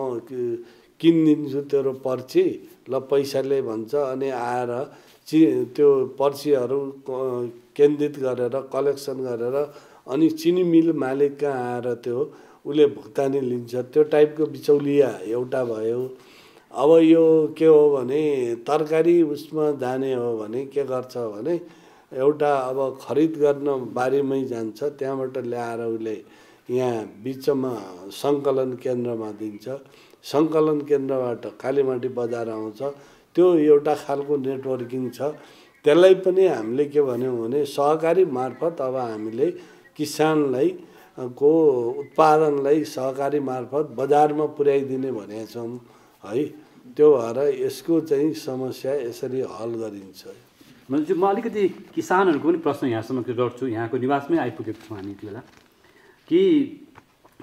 किनिदिन्छु तेरो पर्ची, ल पैसाले भन्छ। अनि आएर त्यो पर्चीहरू केन्द्रित गरेर कलेक्सन गरेर अनि चिनी मिल मालिक कहाँ आएर त्यो उसले भुक्तानी लिन्छ, त्यो टाइपको बिचौलिया एउटा भयो। अब यो के हो भने तरकारी उसमा जाने हो भने के गर्छ भने एउटा अब खरिद गर्न बारीमै जान्छ, त्यहाँबाट ल्याएर उसले यहाँ बिचमा सङ्कलन केन्द्रमा दिन्छ, सङ्कलन केन्द्रबाट कालीमाटी बजार आउँछ। त्यो एउटा खालको नेटवर्किङ छ। त्यसलाई पनि हामीले के भन्यौँ भने सहकारी मार्फत अब हामीले किसानलाई को उत्पादनलाई सहकारी मार्फत बजारमा पुर्याइदिने भनेका छौँ है। त्यो भएर यसको चाहिँ समस्या यसरी हल गरिन्छ। मैले म अलिकति किसानहरूको पनि प्रश्न यहाँसम्म गर्छु। यहाँको निवासमै आइपुगेको छौँ हामी यति बेला कि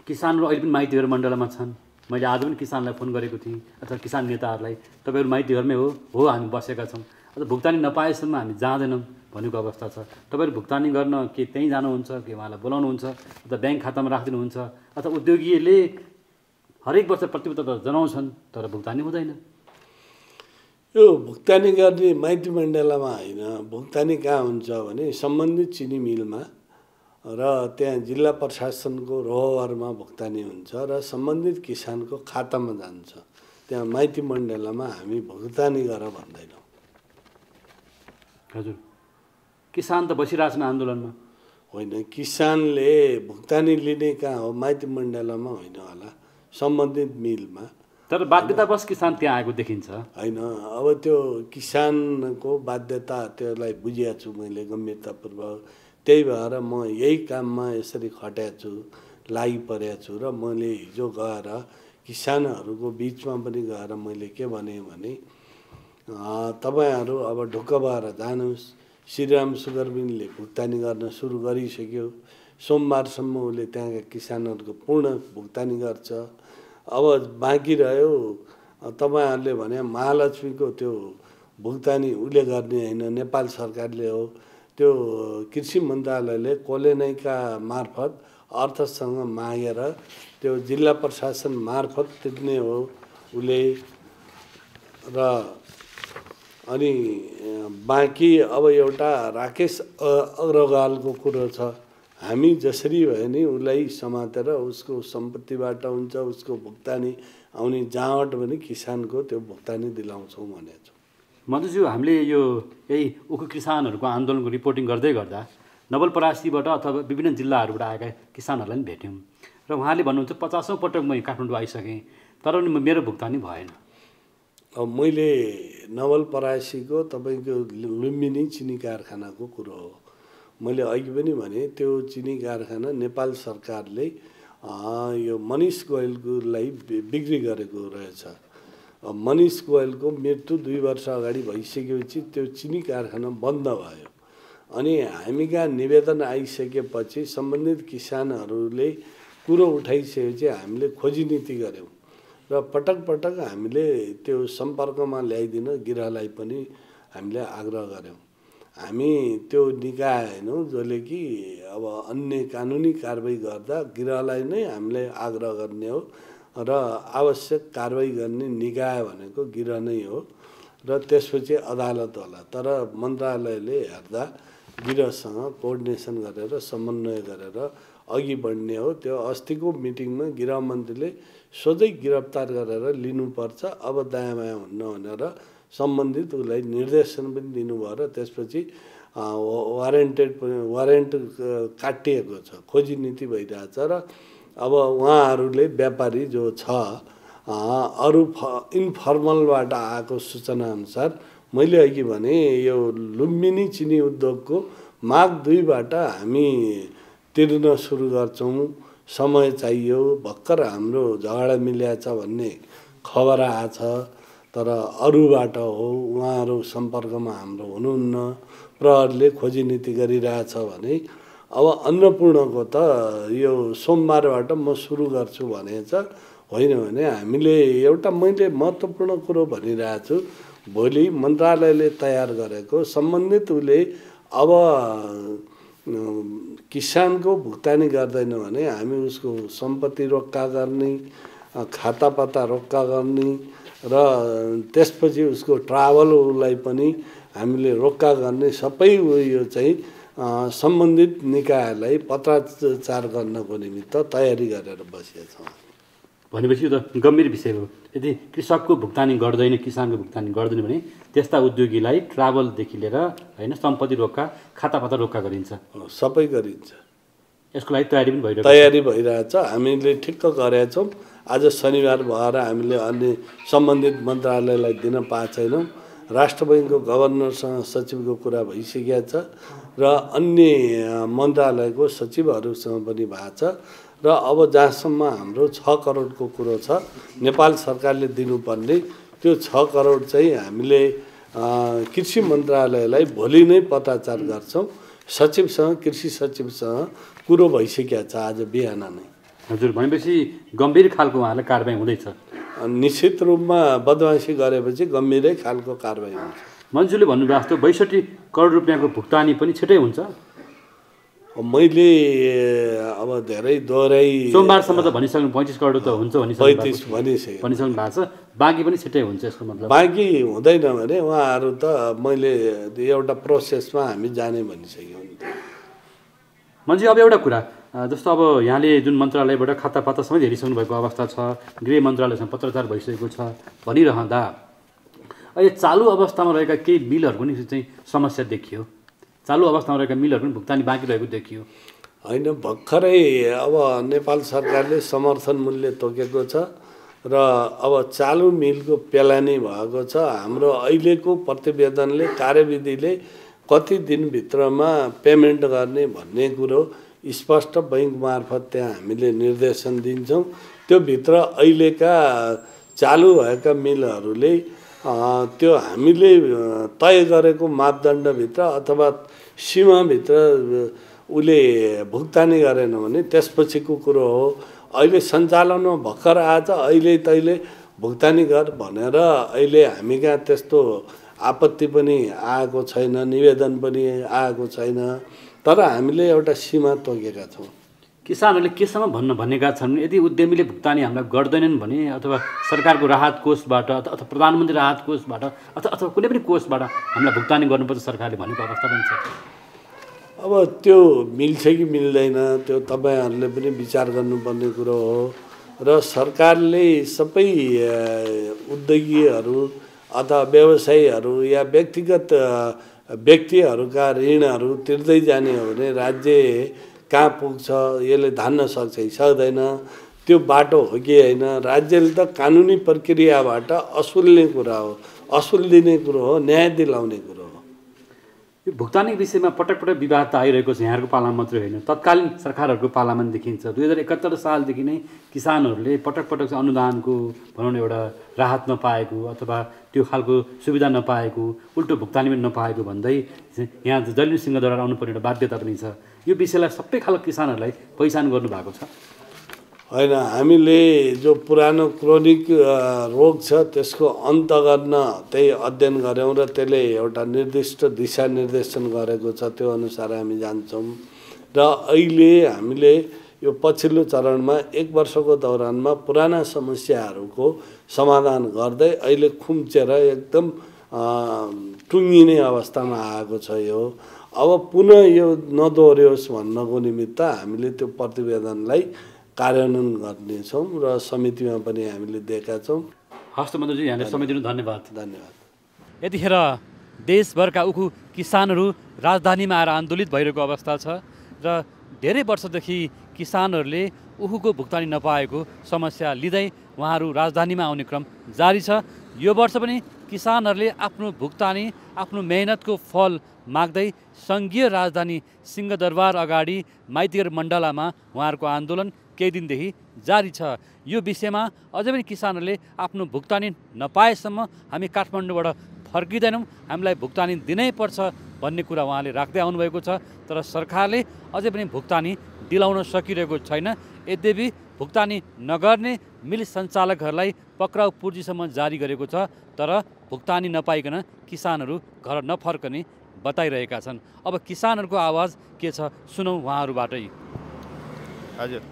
किसानहरू अहिले पनि माइती घर मण्डलमा छन्। मैले आज पनि किसानलाई फोन गरेको थिएँ अथवा किसान नेताहरूलाई, तपाईँहरू माइती घरमै हो हामी बसेका छौँ, अथवा भुक्तानी नपाएसम्म हामी जाँदैनौँ भनेको अवस्था छ। तपाईँहरू भुक्तानी गर्न के त्यहीँ जानुहुन्छ कि उहाँलाई बोलाउनुहुन्छ अथवा ब्याङ्क खातामा राखिदिनुहुन्छ अथवा उद्योगीले हरेक वर्ष प्रतिबद्धता जनाउँछन् तर भुक्तानी हुँदैन? यो भुक्तानी गर्ने माइती मण्डलमा होइन, भुक्तानी कहाँ हुन्छ भने सम्बन्धित चिनी मिलमा र त्यहाँ जिल्ला प्रशासनको रोहरमा भुक्तानी हुन्छ र सम्बन्धित किसानको खातामा जान्छ। त्यहाँ माइती मण्डलमा हामी भुक्तानी गर भन्दैनौँ। हजुर, किसान त बसिरहेछन् आन्दोलनमा। होइन, किसानले भुक्तानी लिने कहाँ हो? माइती मण्डलमा होइन होला, सम्बन्धित मिलमा। तर बाध्यतावश किसान त्यहाँ आएको देखिन्छ। होइन, अब त्यो किसानको बाध्यता त्यसलाई बुझिया छु मैले गम्भीरतापूर्वक। त्यही भएर म यही काममा यसरी खटेको छु, लागि परेको छु र मैले हिजो गएर किसानहरूको बिचमा पनि गएर मैले के भने तपाईँहरू अब ढुक्क भएर जानुहोस्। श्रीराम सुगर मिलले भुक्तानी गर्न सुरु गरिसक्यो। सोमबारसम्म उसले त्यहाँका किसानहरूको पूर्ण भुक्तानी गर्छ। अब बाँकी रह्यो तपाईँहरूले भने महालक्ष्मीको त्यो भुक्तानी उसले गर्ने होइन, नेपाल सरकारले हो। त्यो कृषि मन्त्रालयले कोलेनैका मार्फत अर्थसँग मागेर त्यो जिल्ला प्रशासन मार्फत तिर्ने हो उसले। र अनि बाँकी अब एउटा राकेश अग्रवालको कुरो छ। हामी जसरी भए नि उसलाई समातेर उसको सम्पत्तिबाट हुन्छ उसको भुक्तानी आउने, जहाँबाट पनि किसानको त्यो भुक्तानी दिलाउँछौँ भनेको छु। मधुज्यू, हामीले यो यही उखु किसानहरूको आन्दोलनको रिपोर्टिङ गर्दै गर्दा नवलपरासीबाट अथवा विभिन्न जिल्लाहरूबाट आएका किसानहरूलाई पनि भेट्यौँ र उहाँले भन्नुहुन्छ 50औं पटक म काठमाडौँ आइसकेँ तर पनि मेरो भुक्तानी भएन। अब मैले नवलपरासीको तपाईँको लुम्बिनी चिनी कारखानाको कुरो हो। मैले अघि पनि भने त्यो चिनी कारखाना नेपाल सरकारले यो मनिष गोयललाई बिक्री गरेको रहेछ। मनिष गोयलको मृत्यु 2 वर्ष अगाडि भइसकेपछि त्यो चिनी कारखाना बन्द भयो। अनि हामी कहाँ निवेदन आइसकेपछि सम्बन्धित किसानहरूले कुरो उठाइसकेपछि हामीले खोजी नीति गऱ्यौँ र पटक पटक हामीले त्यो सम्पर्कमा ल्याइदिन गिरालाई पनि हामीले आग्रह गऱ्यौँ। हामी त्यो निकाय होइनौँ जसले कि अब अन्य कानुनी कारबाही गर्दा गिरालाई नै हामीले आग्रह गर्ने हो र आवश्यक कारबाही गर्ने निकाय भनेको गिरा नै हो र त्यसपछि अदालत होला। तर मन्त्रालयले हेर्दा गिरासँग कोअर्डिनेसन गरेर समन्वय गरेर अघि बढ्ने हो। त्यो अस्तिको मिटिङमा गृह मन्त्रीले सोझै गिरफ्तार गरेर लिनुपर्छ, अब दायाँ बायाँ हुन्न भनेर सम्बन्धित उसलाई निर्देशन पनि दिनुभयो र त्यसपछि वारेन्ट काटिएको छ, खोजी नीति भइरहेछ र अब उहाँहरूले व्यापारी जो छ अरू इन्फर्मलबाट आएको सूचना अनुसार मैले अघि भने यो लुम्बिनी चिनी उद्योगको माघ 2बाट हामी तिर्न सुरु गर्छौँ। समय चाहियो, भर्खर हाम्रो झगडा मिलेछ भन्ने खबर आएछ तर अरूबाट हो, उहाँहरू सम्पर्कमा हाम्रो हुनुहुन्न, प्रहरीले खोजी नीति गरिरहेछ भने अब अन्नपूर्णको त यो सोमबारबाट म सुरु गर्छु भनेछ। होइन भने हामीले एउटा मैले महत्त्वपूर्ण कुरो भनिरहेको छु, भोलि मन्त्रालयले तयार गरेको सम्बन्धित उसले अब किसानको भुक्तानी गर्दैन भने हामी उसको सम्पत्ति रोक्का गर्ने, खाता पत्ता रोक्का गर्ने र त्यसपछि उसको ट्राभललाई पनि हामीले रोक्का गर्ने सबै यो चाहिँ सम्बन्धित निकायलाई पत्राचार गर्नको निमित्त तयारी गरेर बसेका छौँ। भनेपछि यो त गम्भीर विषय हो। यदि कृषकको भुक्तानी गर्दैन, किसानको भुक्तानी गर्दैन भने त्यस्ता उद्योगीलाई ट्राभलदेखि लिएर होइन सम्पत्ति रोक्का, खातापाता रोक्का गरिन्छ। सबै गरिन्छ। यसको लागि तयारी भइरहेछ। हामीले ठिक्क गरेका छौँ। आज शनिबार भएर हामीले अन्य सम्बन्धित मन्त्रालयलाई दिन पाएको छैनौँ। राष्ट्र बैङ्कको गभर्नरसँग सचिवको कुरा भइसकेको छ र अन्य मन्त्रालयको सचिवहरूसँग पनि भएको छ र अब जहाँसम्म हाम्रो 6 करोडको कुरो छ नेपाल सरकारले दिनुपर्ने, त्यो 6 करोड चाहिँ हामीले कृषि मन्त्रालयलाई भोलि नै पत्राचार गर्छौँ। सचिवसँग, कृषि सचिवसँग कुरो भइसकेको छ आज बिहान नै। हजुर, भनेपछि गम्भीर खालको उहाँलाई कारबाही हुँदैछ। निश्चित रूपमा बदमासी गरेपछि गम्भीरै खालको कारबाही हुन्छ। मन्जुले भन्नुभएको जस्तो 62 करोड रुपियाँको भुक्तानी पनि छिटै हुन्छ। मैले अब धेरै दोहोऱ्याइ सोमबारसम्म त भनिसक्नु 35 करोड त हुन्छ भनिसक्नु भएको छ। बाँकी पनि छिटै हुन्छ यसको मतलब? बाँकी हुँदैन भने उहाँहरू त मैले एउटा प्रोसेसमा हामी जाने भनिसक्यौँ। मन्जु, अब एउटा कुरा जस्तो अब यहाँले जुन मन्त्रालयबाट खातापाता समेत हेरिसक्नु भएको अवस्था छ, गृह मन्त्रालयसँग पत्रचार भइसकेको छ भनिरहँदा अहिले चालु अवस्थामा रहेका केही बिलहरूको नि चाहिँ समस्या देखियो। चालु अवस्थामा रहेका मिलहरू पनि भुक्तानी बाँकी रहेको देखियो। होइन, भर्खरै अब नेपाल सरकारले समर्थन मूल्य तोकेको छ र अब चालु मिलको पेलानी भएको छ। हाम्रो अहिलेको प्रतिवेदनले, कार्यविधिले कति दिनभित्रमा पेमेन्ट गर्ने भन्ने कुरो स्पष्ट बैङ्क मार्फत त्यहाँ हामीले निर्देशन दिन्छौँ। त्यो भित्र अहिलेका चालु भएका मिलहरूले त्यो हामीले तय गरेको मापदण्डभित्र अथवा सीमाभित्र उसले भुक्तानी गरेन भने त्यसपछिको कुरो हो। अहिले सञ्चालनमा भर्खर आएछ, अहिले तैले भुक्तानी गर भनेर अहिले हामी कहाँ त्यस्तो आपत्ति पनि आएको छैन, निवेदन पनि आएको छैन। तर हामीले एउटा सीमा तोकेका छौँ। किसानहरूले केसम्म भनेका छन्, यदि उद्यमीले भुक्तानी हामीलाई गर्दैनन् भने अथवा सरकारको राहत कोषबाट अथवा प्रधानमन्त्री राहत कोषबाट अथवा कुनै पनि कोषबाट हामीलाई भुक्तानी गर्नुपर्छ सरकारले भनेको अवस्था पनि छ। अब त्यो मिल्छ कि मिल्दैन त्यो तपाईँहरूले पनि विचार गर्नुपर्ने कुरो हो र सरकारले सबै उद्योगीहरू अथवा व्यवसायीहरू या व्यक्तिगत व्यक्तिहरूका ऋणहरू तिर्दै जाने हो भने राज्य कहाँ पुग्छ, यसले धान्न सक्छ कि सक्दैन, त्यो बाटो हो कि होइन। राज्यले त कानुनी प्रक्रियाबाट असुल्ने कुरा हो, असुल दिने कुरो हो, न्याय दिलाउने कुरो हो। यो भुक्तानी विषयमा पटक पटक विवाद त आइरहेको छ। यहाँहरूको पालामा मात्रै होइन, तत्कालीन सरकारहरूको पालामा देखिन्छ। 2071 सालदेखि नै किसानहरूले पटक पटक अनुदानको भनौँ न एउटा राहत नपाएको अथवा त्यो खालको सुविधा नपाएको, उल्टो भुक्तानी पनि नपाएको भन्दै यहाँ जैलेन्द्र सिंहद्वारा आउनुपर्ने एउटा बाध्यता पनि छ। यो विषयलाई सबै खालको किसानहरूलाई पहिचान गर्नुभएको छ। होइन, हामीले जो पुरानो क्रोनिक रोग छ त्यसको अन्त गर्न त्यही अध्ययन गऱ्यौँ र त्यसले एउटा निर्दिष्ट दिशानिर्देशन गरेको छ। त्यो अनुसार हामी जान्छौँ र अहिले हामीले यो पछिल्लो चरणमा 1 वर्षको दौरानमा पुराना समस्याहरूको समाधान गर्दै अहिले खुम्चेर एकदम टुङ्गिने अवस्थामा आएको छ। यो अब पुनः यो नदोहोरियोस् भन्नको निमित्त हामीले त्यो प्रतिवेदनलाई कार्यान्वयन गर्नेछौँ र समितिमा पनि हामीले दिएका छौँ। हस्त मन्त्रीजी, यहाँले समय दिनु धन्यवाद। धन्यवाद। यतिखेर देशभरका उखु किसानहरू राजधानीमा आएर आन्दोलित भइरहेको अवस्था छ र धेरै वर्षदेखि किसानहरूले उखुको भुक्तानी नपाएको समस्या लिँदै उहाँहरू राजधानीमा आउने क्रम जारी छ। यो वर्ष पनि किसानहरूले आफ्नो भुक्तानी, आफ्नो मेहनतको फल माग्दै सङ्घीय राजधानी सिंहदरबार अगाडि माइतीघर मण्डलामा उहाँहरूको आन्दोलन केही दिनदेखि जारी छ। यो विषयमा अझै पनि किसानहरूले आफ्नो भुक्तानी नपाएसम्म हामी काठमाडौँबाट फर्किँदैनौँ, हामीलाई भुक्तानी दिनै पर्छ भन्ने कुरा उहाँले राख्दै आउनुभएको छ। तर सरकारले अझै पनि भुक्तानी दिलाउन सकिरहेको छैन। यद्यपि भुक्तानी नगर्ने मिल सञ्चालकहरूलाई पक्राउ पुर्जीसम्म जारी गरेको छ, तर भुक्तानी नपाइकन किसानहरू घर नफर्कने बताइरहेका छन्। अब किसानहरूको आवाज के छ सुनौँ उहाँहरूबाटै। हजुर,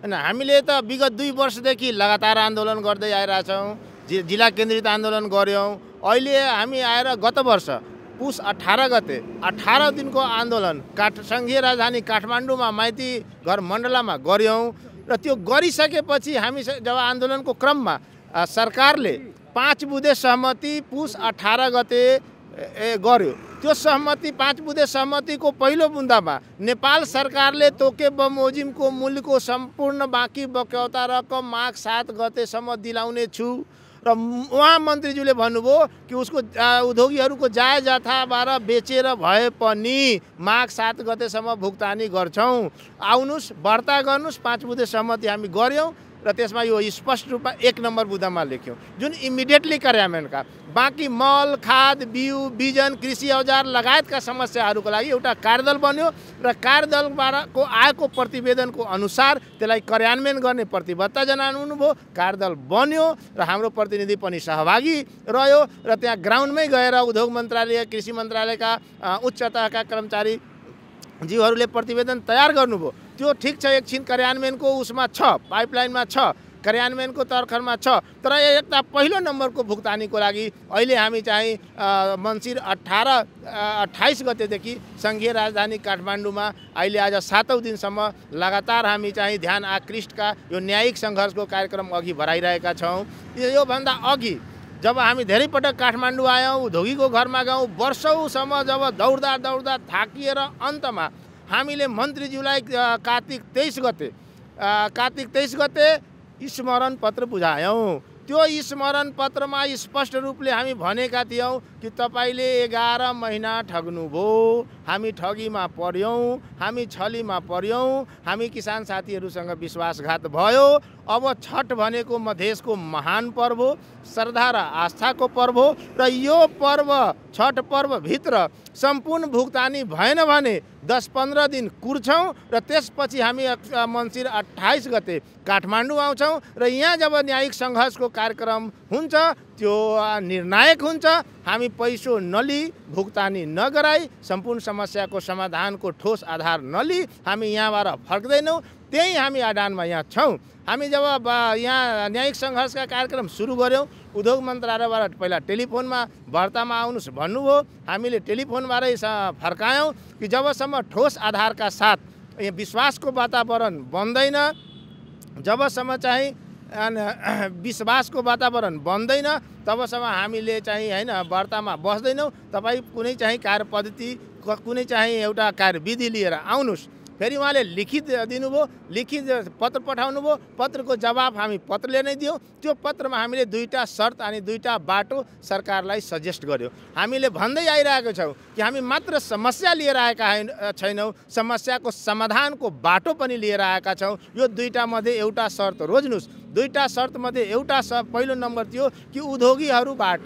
होइन, हामीले त विगत 2 वर्षदेखि लगातार आन्दोलन गर्दै आइरहेछौँ, जिल्ला केन्द्रित आन्दोलन गऱ्यौँ। अहिले हामी आएर गत वर्ष पुस 18 गते 18 दिनको आन्दोलन सङ्घीय राजधानी काठमाडौँमा माइती घर मण्डलामा गऱ्यौँ र त्यो गरिसकेपछि हामी जब आन्दोलनको क्रममा सरकारले 5 बुँदे सहमति पुस 18 गते गर्यो। त्यो सहमति 5 बुँदे सहमतिको पहिलो बुन्दामा नेपाल सरकारले तोके बमोजिमको मूल्यको सम्पूर्ण बाँकी बक्यौता रकम माघ 7 गतेसम्म दिलाउने छु र उहाँ मन्त्रीज्यूले भन्नुभयो कि उसको उद्योगीहरूको जायज जथाबाट बेचेर भए पनि माघ 7 गतेसम्म भुक्तानी गर्छौँ, आउनुहोस् वार्ता गर्नुहोस्। 5 बुँदे सहमति हामी गऱ्यौँ र त्यसमा यो स्पष्ट रूपमा 1 नम्बर बुँदामा लेख्यौँ जुन इमिडिएटली कार्यान्वयनका बाँकी मल खाद बिउ बिजन कृषि औजार लगायतका समस्याहरूको लागि एउटा कार्यदल बन्यो र कार्यदलबाट आएको प्रतिवेदनको अनुसार त्यसलाई कार्यान्वयन गर्ने प्रतिबद्धता जनाउनुभयो। कार्यदल बन्यो र हाम्रो प्रतिनिधि पनि सहभागी रह्यो र त्यहाँ ग्राउन्डमै गएर उद्योग मन्त्रालय कृषि मन्त्रालयका उच्च तहका कर्मचारी जीवहरूले प्रतिवेदन तयार गर्नुभयो। त्यो ठिक छ, एकछिन कार्यान्वयनको उसमा छ, पाइपलाइनमा छ, कार्यान्वयनको तर्खरमा छ, तर एउटा पहिलो नम्बरको भुक्तानीको लागि अहिले हामी चाहिँ मङ्सिर 28 गतेदेखि सङ्घीय राजधानी काठमाडौँमा अहिले आज 7औं दिनसम्म लगातार हामी चाहिँ ध्यान आकृष्टका यो न्यायिक सङ्घर्षको कार्यक्रम अघि बढाइरहेका छौँ। योभन्दा अघि जब हामी धेरै पटक काठमाडौँ आयौँ, उद्योगीको घरमा गयौँ, वर्षौँसम्म जब दौड्दा दौड्दा थाकिएर अन्तमा हामीले मन्त्रीज्यूलाई कार्तिक 23 गते स्मरण पत्र बुझायौँ। त्यो स्मरण पत्रमा स्पष्ट रूपले हामी भनेका थियौँ कि तपाईँले 11 महिना ठग्नुभयो, हामी ठगीमा पर्यौँ, हामी छलीमा पर्यौँ, हामी किसान साथीहरूसँग विश्वासघात भयो। अब छठ भनेको मधेसको महान पर्व हो, श्रद्धा र आस्थाको पर्व हो र यो पर्व छठ पर्वभित्र सम्पूर्ण भुक्तानी भएन भने 10-15 दिन कुर्छौँ र त्यसपछि हामी मङ्सिर 28 गते काठमाडौँ आउँछौँ र यहाँ जब न्यायिक सङ्घर्षको कार्यक्रम हुन्छ त्यो निर्णायक हुन्छ। हामी पैसो नलिई भुक्तानी नगराई सम्पूर्ण समस्याको समाधानको ठोस आधार नलिई हामी यहाँबाट फर्क्दैनौँ। त्यही हामी आडानमा यहाँ छौँ। हामी जब यहाँ न्यायिक सङ्घर्षका कार्यक्रम सुरु गऱ्यौँ, उद्योग मन्त्रालयबाट पहिला टेलिफोनमा वार्तामा आउनुहोस् भन्नुभयो, हामीले टेलिफोनबाटै फर्कायौँ कि जबसम्म ठोस आधारका साथ विश्वासको वातावरण बन्दैन, जबसम्म चाहिँ विश्वासको वातावरण बन्दैन तबसम्म हामीले चाहिँ हैन वार्तामा बस्दैनौँ। तपाईँ कुनै चाहिँ कार्यपद्धति कुनै चाहिँ एउटा कार्यविधि लिएर आउनुहोस्। फेरि उहाँले लिखित दिनुभयो, लिखित पत्र पठाउनु भयो, पत्रको जवाब हामी पत्रले नै दियौँ। त्यो पत्रमा हामीले 2टा शर्त अनि 2टा बाटो सरकारलाई सजेस्ट गर्यो। हामीले भन्दै आइरहेको छौँ कि हामी मात्र समस्या लिएर आएका छैनौँ, समस्याको समाधानको बाटो पनि लिएर आएका छौँ। यो 2टा मध्ये एउटा शर्त रोज्नुहोस्। 2टा शर्त मध्ये एउटा पहिलो नम्बर थियो कि उद्योगीहरूबाट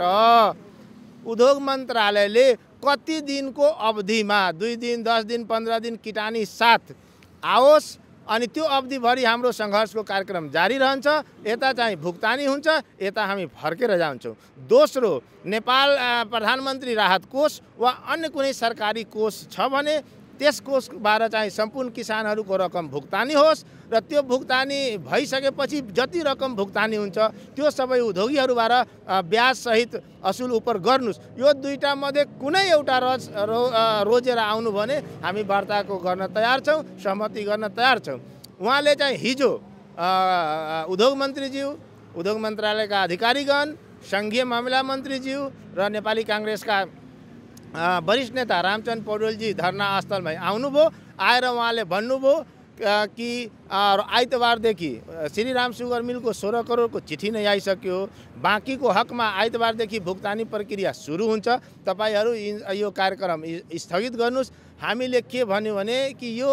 उद्योग मन्त्रालयले कति दिनको अवधिमा 2 दिन 10 दिन 15 दिन किटानी साथ आओस् अनि त्यो अवधिभरि हाम्रो सङ्घर्षको कार्यक्रम जारी रहन्छ। यता चाहिँ भुक्तानी हुन्छ, यता हामी फर्केर जान्छौँ। दोस्रो, नेपाल प्रधानमन्त्री राहत कोष वा अन्य कुनै सरकारी कोष छ भने त्यस कोषबाट चाहिँ सम्पूर्ण किसानहरूको रकम भुक्तानी होस् र त्यो भुक्तानी भइसकेपछि जति रकम भुक्तानी हुन्छ त्यो सबै उद्योगीहरूबाट ब्याजसहित असुल उपर गर्नुहोस्। यो 2टा मध्ये कुनै एउटा रोजेर आउनु भने हामी वार्ताको गर्न तयार छौँ, सहमति गर्न तयार छौँ। उहाँले चाहिँ हिजो उद्योग मन्त्रीज्यू, उद्योग मन्त्रालयका अधिकारीगण, सङ्घीय मामिला मन्त्रीज्यू र नेपाली काङ्ग्रेसका वरिष्ठ नेता रामचन्द्र पौडेलजी धरना स्थलमा आउनुभयो। आएर उहाँले भन्नुभयो कि आइतबारदेखि श्रीराम सुगर मिलको 16 करोडको चिठी नै आइसक्यो, बाँकीको हकमा आइतबारदेखि भुक्तानी प्रक्रिया सुरु हुन्छ, तपाईँहरू यो कार्यक्रम स्थगित गर्नुहोस्। हामीले के भन्यो भने कि यो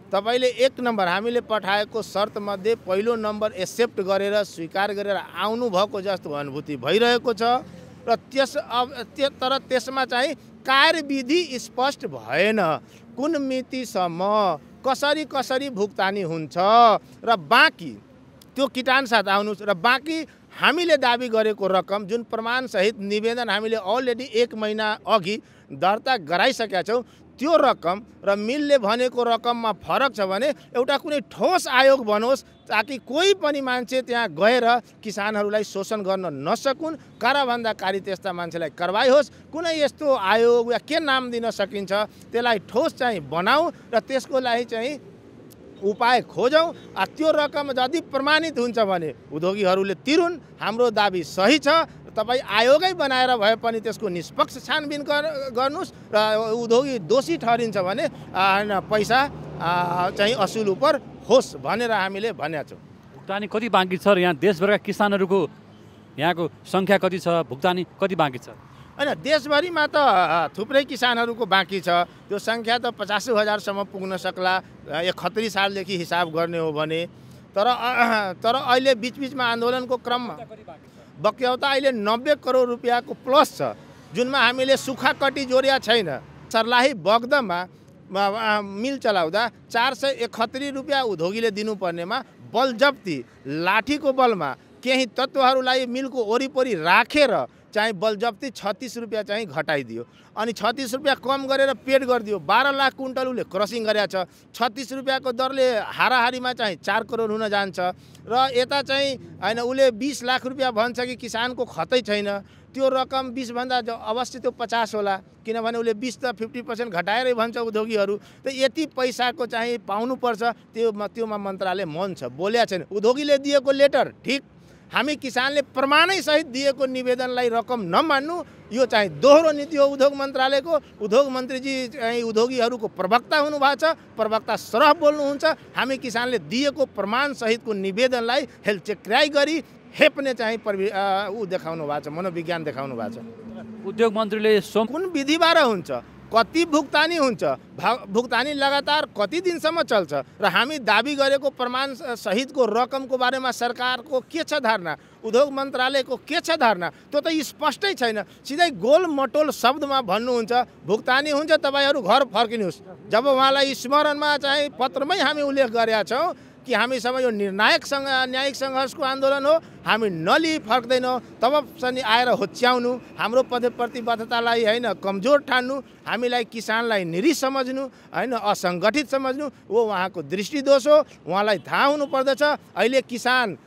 तपाईँले 1 नम्बर हामीले पठाएको शर्तमध्ये पहिलो नम्बर एक्सेप्ट गरेर स्वीकार गरेर आउनुभएको जस्तो अनुभूति भइरहेको छ र तर त्यसमा चाहिँ कार्यविधि स्पष्ट भएन। कुन मितिसम्म कसरी भुक्तानी हुन्छ र बाँकी त्यो किटान साथ आउनुहोस् र बाँकी हामीले दाबी गरेको रकम जुन प्रमाणसहित निवेदन हामीले अलरेडी 1 महिना अघि दर्ता गराइसकेका छौँ त्यो रकम र मिलले भनेको रकममा फरक छ भने एउटा कुनै ठोस आयोग बनोस् ताकि कोही पनि मान्छे त्यहाँ गएर किसानहरूलाई शोषण गर्न नसकुन्, काराबन्दाकारी त्यस्ता मान्छेलाई कारबाही होस्। कुनै यस्तो आयोग या के नाम दिन सकिन्छ त्यसलाई ठोस चाहिँ बनाऊ र त्यसको लागि चाहिँ उपाय खोजौँ। त्यो रकम यदि प्रमाणित हुन्छ भने उद्योगीहरूले तिरुन्, हाम्रो दाबी सही छ। तपाईँ आयोगै बनाएर भए पनि त्यसको निष्पक्ष छानबिन गर्नुहोस् र उद्योगी दोषी ठहरिन्छ भने पैसा चाहिँ असुल उपर होस् भनेर हामीले भनेका छौँ। भुक्तानी कति बाँकी छ र यहाँ देशभरका किसानहरूको यहाँको सङ्ख्या कति छ, भुक्तानी कति बाँकी छ? होइन, देशभरिमा त थुप्रै किसानहरूको बाँकी छ। त्यो सङ्ख्या त 50,000सम्म पुग्न सक्ला 71 सालदेखि हिसाब गर्ने हो भने। तर अहिले बिचबिचमा आन्दोलनको क्रममा बक्यौता अहिले 90 करोड रुपियाँको प्लस छ, जुनमा हामीले सुक्खा कटी जोड्या छैन। सर्लाही बग्दामा मिल चलाउँदा 471 रुपियाँ उद्योगीले दिनुपर्नेमा बलजप्ती लाठीको बलमा केही तत्त्वहरूलाई मिलको वरिपरि राखेर चाहिँ बलजप्ती 36 रुपियाँ चाहिँ घटाइदियो। अनि 36 रुपियाँ कम गरेर पेड गरिदियो। 12 लाख कुन्टल उसले क्रसिङ गरेको छ। 36 रुपियाँको दरले हाराहारीमा चाहिँ 4 करोड हुन जान्छ र यता चाहिँ होइन उसले 20 लाख रुपियाँ भन्छ कि किसानको खतै छैन। त्यो रकम 20 भन्दा अवश्य त्यो 50 होला, किनभने उसले 20 त 50% घटाएरै भन्छ उद्योगीहरू। त यति पैसाको चाहिँ पाउनुपर्छ त्योमा मन्त्रालय मन छ, बोल्या छैन। उद्योगीले दिएको लेटर ठिक, हामी किसानले प्रमाणै सहित दिएको निवेदनलाई रकम नमान्नु यो चाहिँ दोहोरो नीति हो उद्योग मन्त्रालयको। उद्योग मन्त्रीजी चाहिँ उद्योगीहरूको प्रवक्ता हुनुभएको छ, प्रवक्ता सरह बोल्नुहुन्छ। हामी किसानले दिएको प्रमाण सहितको निवेदनलाई हेलचेक्राइ गरी हेप्ने चाहिँ देखाउनु भएको छ, मनोविज्ञान देखाउनु भएको छ। उद्योग मन्त्रीले कुन विधिबाट हुन्छ, कति भुक्तानी हुन्छ, भुक्तानी लगातार कति दिनसम्म चल्छ र हामी दाबी गरेको प्रमाण सहितको रकमको बारेमा सरकारको के छ धारणा, उद्योग मन्त्रालयको के छ धारणा, त्यो त स्पष्टै छैन। सिधै गोलमटोल शब्दमा भन्नुहुन्छ भुक्तानी हुन्छ तपाईँहरू घर फर्किनुहोस्। जब उहाँलाई स्मरणमा चाहिँ पत्रमै हामी उल्लेख गरेका छौँ कि हामीसँग यो न्यायिक सङ्घर्षको आन्दोलन हो, हामी नलिई फर्क्दैनौँ, तब पनि आएर होच्याउनु, हाम्रो प्रतिबद्धतालाई होइन कमजोर ठान्नु, हामीलाई किसानलाई निरी समझ्नु होइन असङ्गठित समझ्नु वो उहाँको दृष्टिदोष हो। उहाँलाई थाहा हुनुपर्दछ अहिले किसान,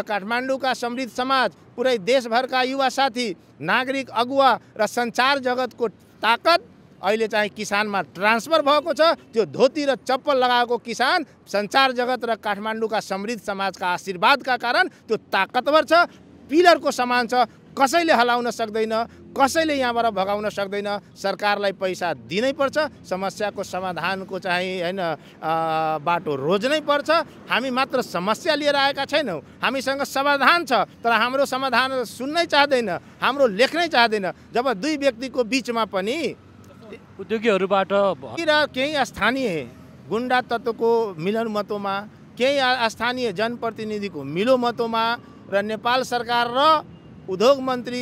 काठमाडौँका समृद्ध समाज, पुरै देशभरका युवा साथी, नागरिक अगुवा र सञ्चार जगतको ताकत अहिले चाहिँ किसानमा ट्रान्सफर भएको छ। त्यो धोती र चप्पल लगाएको किसान सञ्चार जगत र काठमाडौँका समृद्ध समाजका आशीर्वादका कारण त्यो ताकतवर छ, पिलरको समान छ। कसैले हलाउन सक्दैन, कसैले यहाँबाट भगाउन सक्दैन। सरकारलाई पैसा दिनै पर्छ, समस्याको समाधानको चाहिँ होइन बाटो रोज्नै पर्छ। हामी मात्र समस्या लिएर आएका छैनौँ, हामीसँग समाधान छ, तर हाम्रो समाधान सुन्नै चाहदैन, हाम्रो लेख्नै चाहदैन। जब दुई व्यक्तिको बिचमा पनि उद्योगीहरूबाट केही स्थानीय गुन्डा तत्त्वको मिलनमतोमा, केही स्थानीय जनप्रतिनिधिको मिलोमतोमा र नेपाल सरकार र उद्योग मन्त्री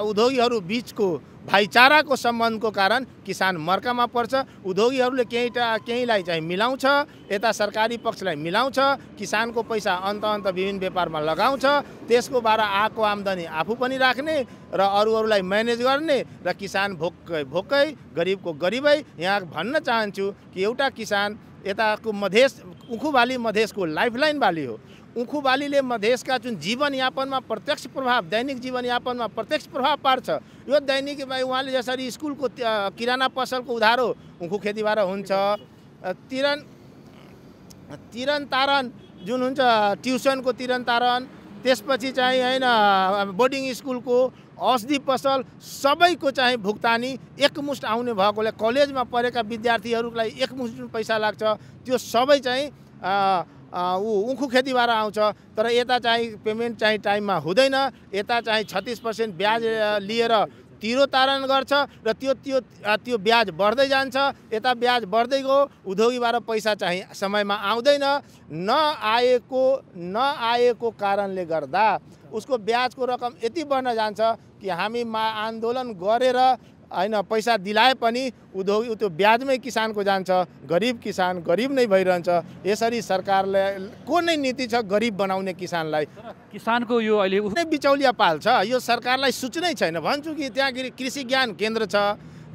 उद्योगीहरू बिचको भाइचाराको सम्बन्धको कारण किसान मर्कामा पर्छ। उद्योगीहरूले केहीलाई चाहिँ मिलाउँछ, यता सरकारी पक्षलाई मिलाउँछ, किसानको पैसा अन्त विभिन्न व्यापारमा लगाउँछ, त्यसकोबाट आएको आम्दानी आफू पनि राख्ने र अरूलाई म्यानेज गर्ने र किसान भोकै गरिबको गरिबै। यहाँ भन्न चाहन्छु कि एउटा किसान यताको मधेस उखुबाली मधेसको लाइफलाइन बाली हो। उखुबालीले मधेसका जुन जीवनयापनमा प्रत्यक्ष प्रभाव, दैनिक जीवनयापनमा प्रत्यक्ष प्रभाव पार्छ। यो दैनिक उहाँले जसरी स्कुलको किराना पसलको उधारो उखु खेतीबाट हुन्छ, तिरन तारन जुन हुन्छ ट्युसनको तिरन तारन, त्यसपछि चाहिँ होइन बोर्डिङ स्कुलको औषधि पसल, सबैको चाहिँ भुक्तानी एकमुष्ट आउने भएकोले कलेजमा पढेका विद्यार्थीहरूलाई एकमुष्ट पैसा लाग्छ। त्यो सबै चाहिँ उखु खेतीबाट आउँछ। तर यता चाहिँ पेमेन्ट चाहिँ टाइममा हुँदैन, यता चाहिँ 36% ब्याज लिएर तिरो तारण गर्छ र त्यो ब्याज बढ्दै जान्छ। यता ब्याज बढ्दै गयो, उद्योगीबाट पैसा चाहिँ समयमा आउँदैन। नआएको कारणले गर्दा उसको ब्याजको रकम यति बढ्न जान्छ कि हामी आन्दोलन गरेर होइन पैसा दिलाए पनि उद्योगी त्यो ब्याजमै किसानको जान्छ, गरिब किसान गरिब नै भइरहन्छ। यसरी सरकारले को नै नीति छ गरिब बनाउने किसानलाई? किसानको यो अहिले बिचौलिया पाल्छ। यो सरकारलाई सूचनै छैन। भन्छु कि त्यहाँ कृषि ज्ञान केन्द्र छ,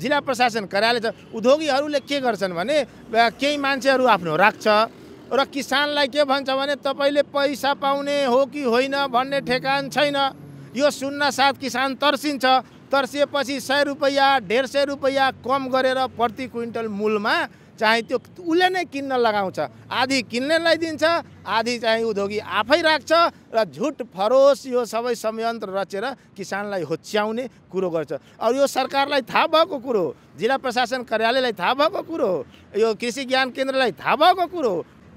जिल्ला प्रशासन कार्यालय छ। उद्योगीहरूले के गर्छन् भने केही मान्छेहरू आफ्नो राख्छ र किसानलाई के भन्छ भने तपाईँले पैसा पाउने हो कि होइन भन्ने ठेकान छैन। यो सुन्न साथ किसान तर्सिन्छ। तर्सिएपछि 100 रुपैयाँ 150 रुपैयाँ कम गरेर प्रति क्विन्टल मूलमा चाहिँ त्यो उसले नै किन्न लगाउँछ। आधी किन्नेलाई दिन्छ, आधी चाहिँ उद्योगी आफै राख्छ र झुट फरोस यो सबै संयन्त्र रचेर किसानलाई होच्याउने कुरो गर्छ। अब यो सरकारलाई थाहा भएको कुरो, जिल्ला प्रशासन कार्यालयलाई थाहा भएको कुरो, यो कृषि ज्ञान केन्द्रलाई थाहा भएको कुरो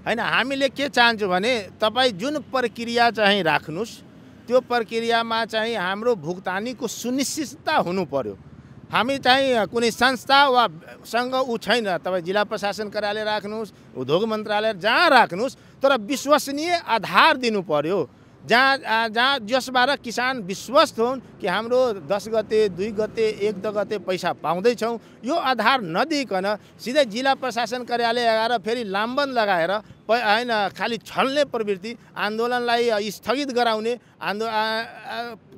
हैन। हामीले के चाहन्छौँ भने तपाईँ जुन प्रक्रिया चाहिँ राख्नुहोस् त्यो प्रक्रियामा चाहिँ हाम्रो भुक्तानीको सुनिश्चितता हुनु पर्यो। हामी चाहिँ कुनै संस्था वा सँग ऊ छैन, तपाईँ जिल्ला प्रशासन कार्यालय राख्नुहोस्, उद्योग मन्त्रालय जहाँ राख्नुहोस्, तर विश्वसनीय आधार दिनु पर्यो जहाँ जसबाट किसान विश्वस्त हुन् कि हाम्रो 10 गते 2 गते 1 गते पैसा पाउँदैछौँ। यो आधार नदिइकन सिधै जिल्ला प्रशासन कार्यालय आएर फेरि लामबन्द लगाएर हैन खालि छल्ने प्रवृत्ति, आन्दोलनलाई स्थगित गराउने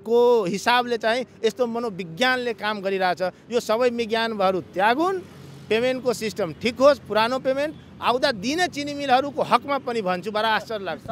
को हिसाबले चाहिँ यस्तो मनोविज्ञानले काम गरिरहेछ। यो सबै विज्ञानहरू त्यागुन्, पेमेन्टको सिस्टम ठिक होस्, पुरानो पेमेन्ट आउँदा दिने चिनी मिलहरूको हकमा पनि भन्छु, बडा आश्चर्य लाग्छ।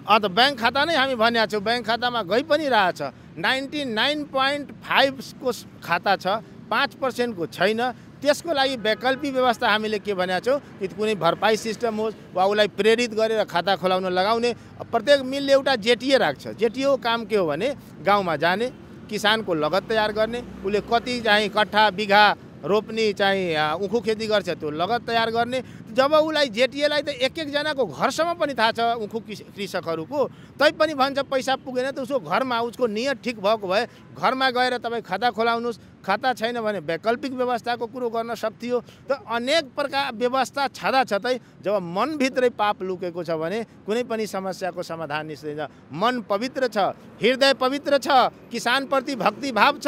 अन्त ब्याङ्क खाता नै हामी भनेका छौँ, ब्याङ्क खातामा गइ पनि रहेछ। 99.5 को खाता छ, 5% को छैन। त्यसको लागि वैकल्पिक व्यवस्था हामीले के भनेका छौँ कि कुनै भरपाई सिस्टम होस् वा उसलाई प्रेरित गरेर खाता खोलाउन लगाउने। प्रत्येक मिलले एउटा जेटिए राख्छ। जेटिए काम के हो भने गाउँमा जाने, किसानको लगत तयार गर्ने, उसले कति चाहिँ कट्ठा बिघा रोप्ने चाहिँ उखु खेती गर्छ त्यो लगत तयार गर्ने। जब उसलाई जेटिएलाई त एक जनाको घरसम्म पनि थाहा छ उखु कृषकहरूको, तैपनि भन्छ पैसा पुगेन त उसको घरमा उसको नियत ठिक भएको भए घरमा गएर तपाईँ खाता खोलाउनुहोस्। खाता छैन भने वैकल्पिक व्यवस्थाको कुरो गर्न सक्थ्यो। त अनेक प्रकार व्यवस्था छँदाछँदै जब मनभित्रै पाप लुकेको छ भने कुनै पनि समस्याको समाधान निस्किँदैन। मन पवित्र छ, हृदय पवित्र छ, किसानप्रति भक्तिभाव छ,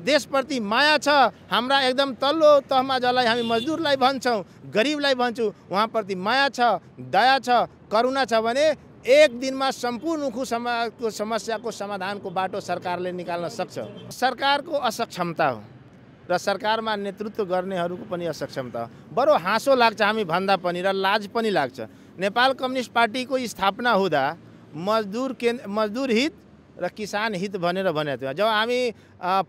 देशप्रति माया छ। हाम्रा एकदम तल्लो तहमा जसलाई हामी मजदुरलाई भन्छौँ, गरिबलाई भन्छौँ, उहाँप्रति माया छ, दया छ, करुणा छ भने एक दिनमा सम्पूर्ण उखु समस्याको समाधानको बाटो सरकारले निकाल्न सक्छ। सरकारको असक्षमता हो र सरकारमा नेतृत्व गर्नेहरूको पनि असक्षमता हो। बडो हाँसो लाग्छ हामी भन्दा पनि र लाज पनि लाग्छ। नेपाल कम्युनिस्ट पार्टीको स्थापना हुँदा मजदुर हित र किसान हित भनेर भनेको थियो। जब हामी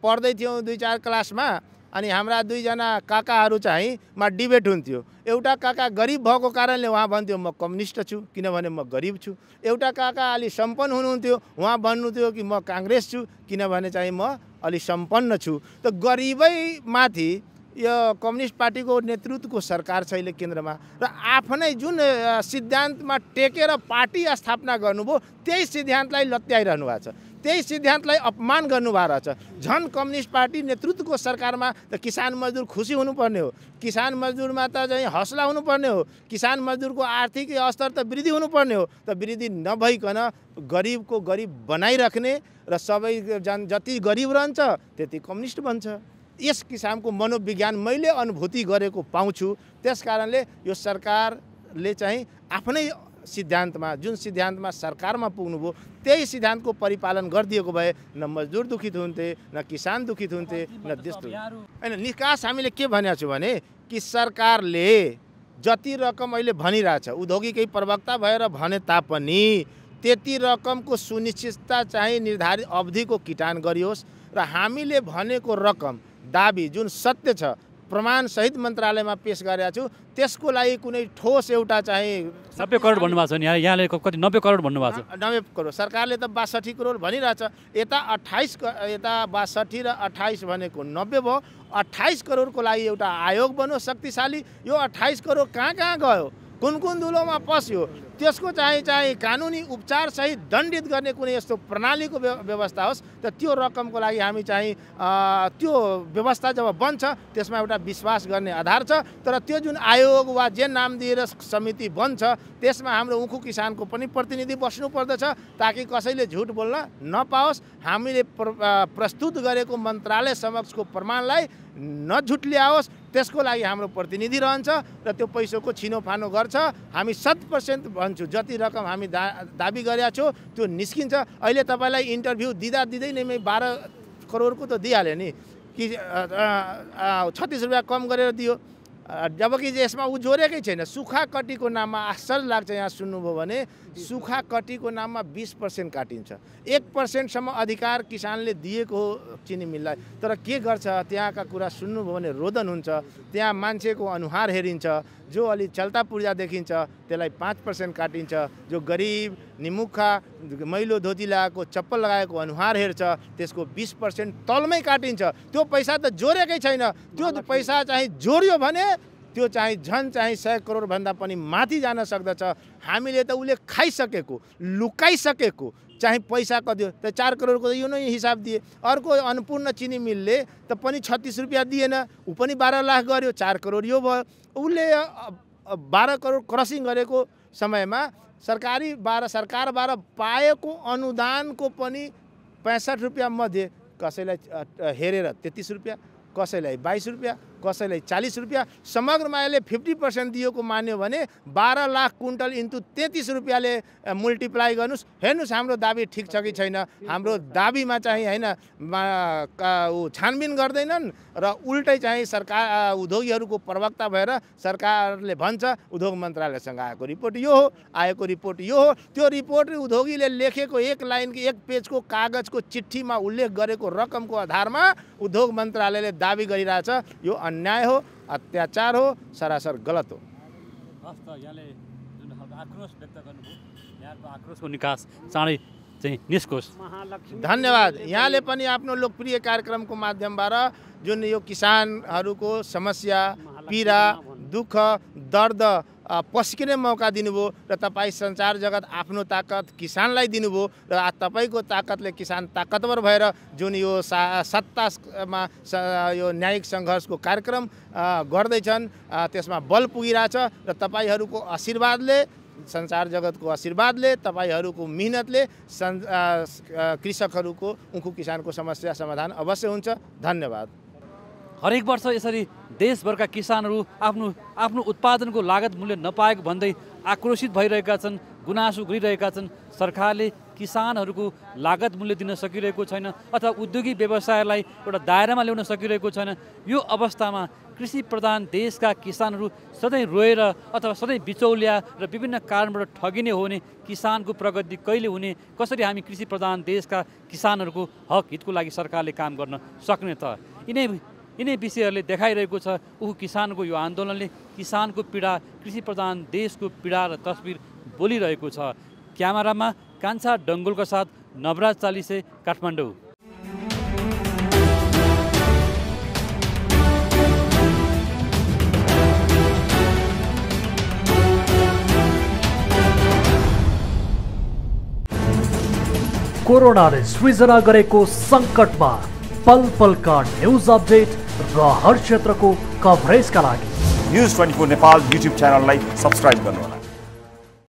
पढ्दै थियौँ 2-4 क्लासमा, अनि हाम्रा 2 जना काकाहरू चाहिँ मा डिबेट हुन्थ्यो। एउटा काका गरिब भएको कारणले उहाँ भन्थ्यो म कम्युनिस्ट छु किनभने म गरिब छु। एउटा काका अलि सम्पन्न हुनुहुन्थ्यो, उहाँ भन्नुहुन्थ्यो कि म काङ्ग्रेस छु किनभने चाहिँ म अलि सम्पन्न छु। त गरिबै माथि यो कम्युनिस्ट पार्टीको नेतृत्वको सरकार छ अहिले केन्द्रमा र आफ्नै जुन सिद्धान्तमा टेकेर पार्टी स्थापना गर्नुभयो त्यही सिद्धान्तलाई लत्याइरहनु भएको छ, त्यही सिद्धान्तलाई अपमान गर्नुभएको रहेछ। झन् कम्युनिस्ट पार्टी नेतृत्वको सरकारमा त किसान मजदुर खुसी हुनुपर्ने हो, किसान मजदुरमा त चाहिँ हौसला हुनुपर्ने हो, किसान मजदुरको आर्थिक स्तर त वृद्धि हुनुपर्ने हो। त वृद्धि नभइकन गरिबको गरिब बनाइराख्ने र सबै जति गरिब रहन्छ त्यति कम्युनिस्ट बन्छ। यस किसिमको मनोविज्ञान मैले अनुभूति गरेको पाउँछु। त्यस कारणले यो सरकारले चाहिँ आफ्नै सिद्धान्तमा जुन सिद्धान्तमा सरकारमा पुग्नुभयो त्यही सिद्धान्तको परिपालन गरिदिएको भए न मजदुर दुखित हुन्थे, न किसान दुखित हुन्थे, न देश होइन। निकास हामीले के भनेको छु भने कि सरकारले जति रकम अहिले भनिरहेछ, उद्योगिकै प्रवक्ता भएर भने तापनि त्यति रकमको सुनिश्चितता चाहिँ निर्धारित अवधिको किटान गरियोस् र हामीले भनेको रकम दाबी जुन सत्य छ प्रमाण सहित मन्त्रालयमा पेश गरेका छु त्यसको लागि कुनै ठोस एउटा चाहिँ 90 करोड भन्नुभएको छ नि, यहाँले कति 90 करोड भन्नुभएको छ। 90 करोड सरकारले त 62 करोड भनिरहेछ। यता 62 र 28 भनेको 90 भयो। 28 करोडको लागि एउटा आयोग बन्यो शक्तिशाली। यो 28 करोड कहाँ गयो, कुन दुलोमा पस्यो, त्यसको चाहिँ कानुनी उपचार सहित दण्डित गर्ने कुनै यस्तो प्रणालीको व्यवस्था होस्। त त्यो रकमको लागि हामी चाहिँ त्यो व्यवस्था जब बन्छ त्यसमा एउटा विश्वास गर्ने आधार छ। तर त्यो जुन आयोग वा जे नाम दिएर समिति बन्छ त्यसमा हाम्रो उखु किसानको पनि प्रतिनिधि बस्नु पर्दछ ताकि कसैले झुट बोल्न नपाओस्। हामीले प्रस्तुत गरेको मन्त्रालय समक्षको प्रमाणलाई नझुट्ल्याओस् त्यसको लागि हाम्रो प्रतिनिधि रहन्छ र त्यो पैसाको छिनोफानो गर्छ। हामी 100% भन्छु जति रकम हामी दाबी गरेका छौँ त्यो निस्किन्छ। अहिले तपाईँलाई इन्टरभ्यू दिँदै नै 12 करोडको त दिइहाल्यो नि। कि 36 रुपियाँ कम गरेर दियो। जबकि यसमा ऊ जोडेकै छैन। सुखा कटीको नाममा आश्चर्य लाग्छ, यहाँ सुन्नुभयो भने सुखा कटीको नाममा 20% काटिन्छ। 1%सम्म अधिकार किसानले दिएको हो चिनी मिललाई, तर के गर्छ त्यहाँका कुरा सुन्नुभयो भने रोदन हुन्छ। त्यहाँ मान्छेको अनुहार हेरिन्छ, जो अलि चल्ता पुर्जा देखिन्छ त्यसलाई 5% काटिन्छ, जो गरिब निमुखा मैलो धोती लगाएको चप्पल लगाएको अनुहार हेर्छ त्यसको 20% तलमै काटिन्छ। त्यो पैसा त जोडेकै छैन। त्यो पैसा चाहिँ जोड्यो भने त्यो चाहिँ झन् चाहिँ 100 करोडभन्दा पनि माथि जान सक्दछ। हामीले त उसले खाइसकेको लुकाइसकेको चाहिँ पैसा कति हो त 4 करोडको त यो नै हिसाब दिए। अर्को अन्नपूर्ण चिनी मिलले त पनि 36 रुपियाँ दिएन, ऊ पनि 12 लाख गर्यो, 4 करोड यो भयो। उसले 12 करोड क्रसिङ गरेको समयमा सरकारबाट पाएको अनुदानको पनि 65 रुपियाँ मध्ये कसैलाई हेरेर 33 रुपियाँ, कसैलाई 22 रुपियाँ, कसैलाई 40 रुपियाँ, समग्रमा यसले 50% दिएको मान्यो भने 12 लाख कुन्टल इन्टु 33 रुपियाँले मल्टिप्लाई गर्नुहोस्। हेर्नुहोस् हाम्रो दाबी ठिक छ कि छैन। हाम्रो दाबीमा चाहिँ होइन छानबिन गर्दैनन् र उल्टै चाहिँ सरकार उद्योगीहरूको प्रवक्ता भएर सरकारले भन्छ उद्योग मन्त्रालयसँग आएको रिपोर्ट यो हो, आएको रिपोर्ट यो हो। त्यो रिपोर्ट उद्योगीले लेखेको 1 लाइनको 1 पेजको कागजको चिठ्ठीमा उल्लेख गरेको रकमको आधारमा उद्योग मन्त्रालयले दाबी गरिरहेछ। यो अन्याय हो, अत्याचार हो, सरासर गलत हो। यहाँले जुन खालको आक्रोश व्यक्त गर्नुभयो, यहाँको आक्रोशको निकास चाँडै चाहिँ निस्कोस्। धन्यवाद। यहाँले पनि आफ्नो लोकप्रिय कार्यक्रमको माध्यमबाट जुन यो किसानहरूको समस्या, पीडा, दुःख, दर्द पस्किने मौका दिनुभयो र तपाईँ सञ्चार जगत आफ्नो ताकत किसानलाई दिनुभयो र तपाईँको ताकतले किसान ताकतवर भएर जुन यो सत्तामा यो न्यायिक सङ्घर्षको कार्यक्रम गर्दैछन् त्यसमा बल पुगिरहेछ र तपाईँहरूको आशीर्वादले, सञ्चार जगतको आशीर्वादले, तपाईँहरूको मिहिनेतले कृषकहरूको उखु किसानको समस्या समाधान अवश्य हुन्छ। धन्यवाद। हरेक वर्ष यसरी देशभरका किसानहरू आफ्नो उत्पादनको लागत मूल्य नपाएको भन्दै आक्रोशित भइरहेका छन्, गुनासो गरिरहेका छन्। सरकारले किसानहरूको लागत मूल्य दिन सकिरहेको छैन अथवा उद्योगी व्यवसायलाई एउटा दायरामा ल्याउन सकिरहेको छैन। यो अवस्थामा कृषि प्रधान देशका किसानहरू सधैँ रोएर अथवा सधैँ बिचौलिया र विभिन्न कारणबाट ठगिने हो भने किसानको प्रगति कहिले हुने? कसरी हामी कृषि प्रधान देशका किसानहरूको हक हितको लागि सरकारले काम गर्न सक्ने त? यिनै विषयहरूले देखाइरहेको छ ऊ किसानको यो आन्दोलनले किसानको पीडा, कृषि प्रधान देशको पीडा र तस्बिर बोलिरहेको छ। क्यामेरामा कान्छा डङ्गोलका साथ नवराज चालिसे, काठमाडौँ। कोरोनाले सृजना गरेको सङ्कटमा पल पलका न्युज अपडेट र हर क्षेत्रको कभरेजका लागि न्युज 24 नेपाल युट्युब च्यानललाई सब्स्क्राइब गर्नुहोला।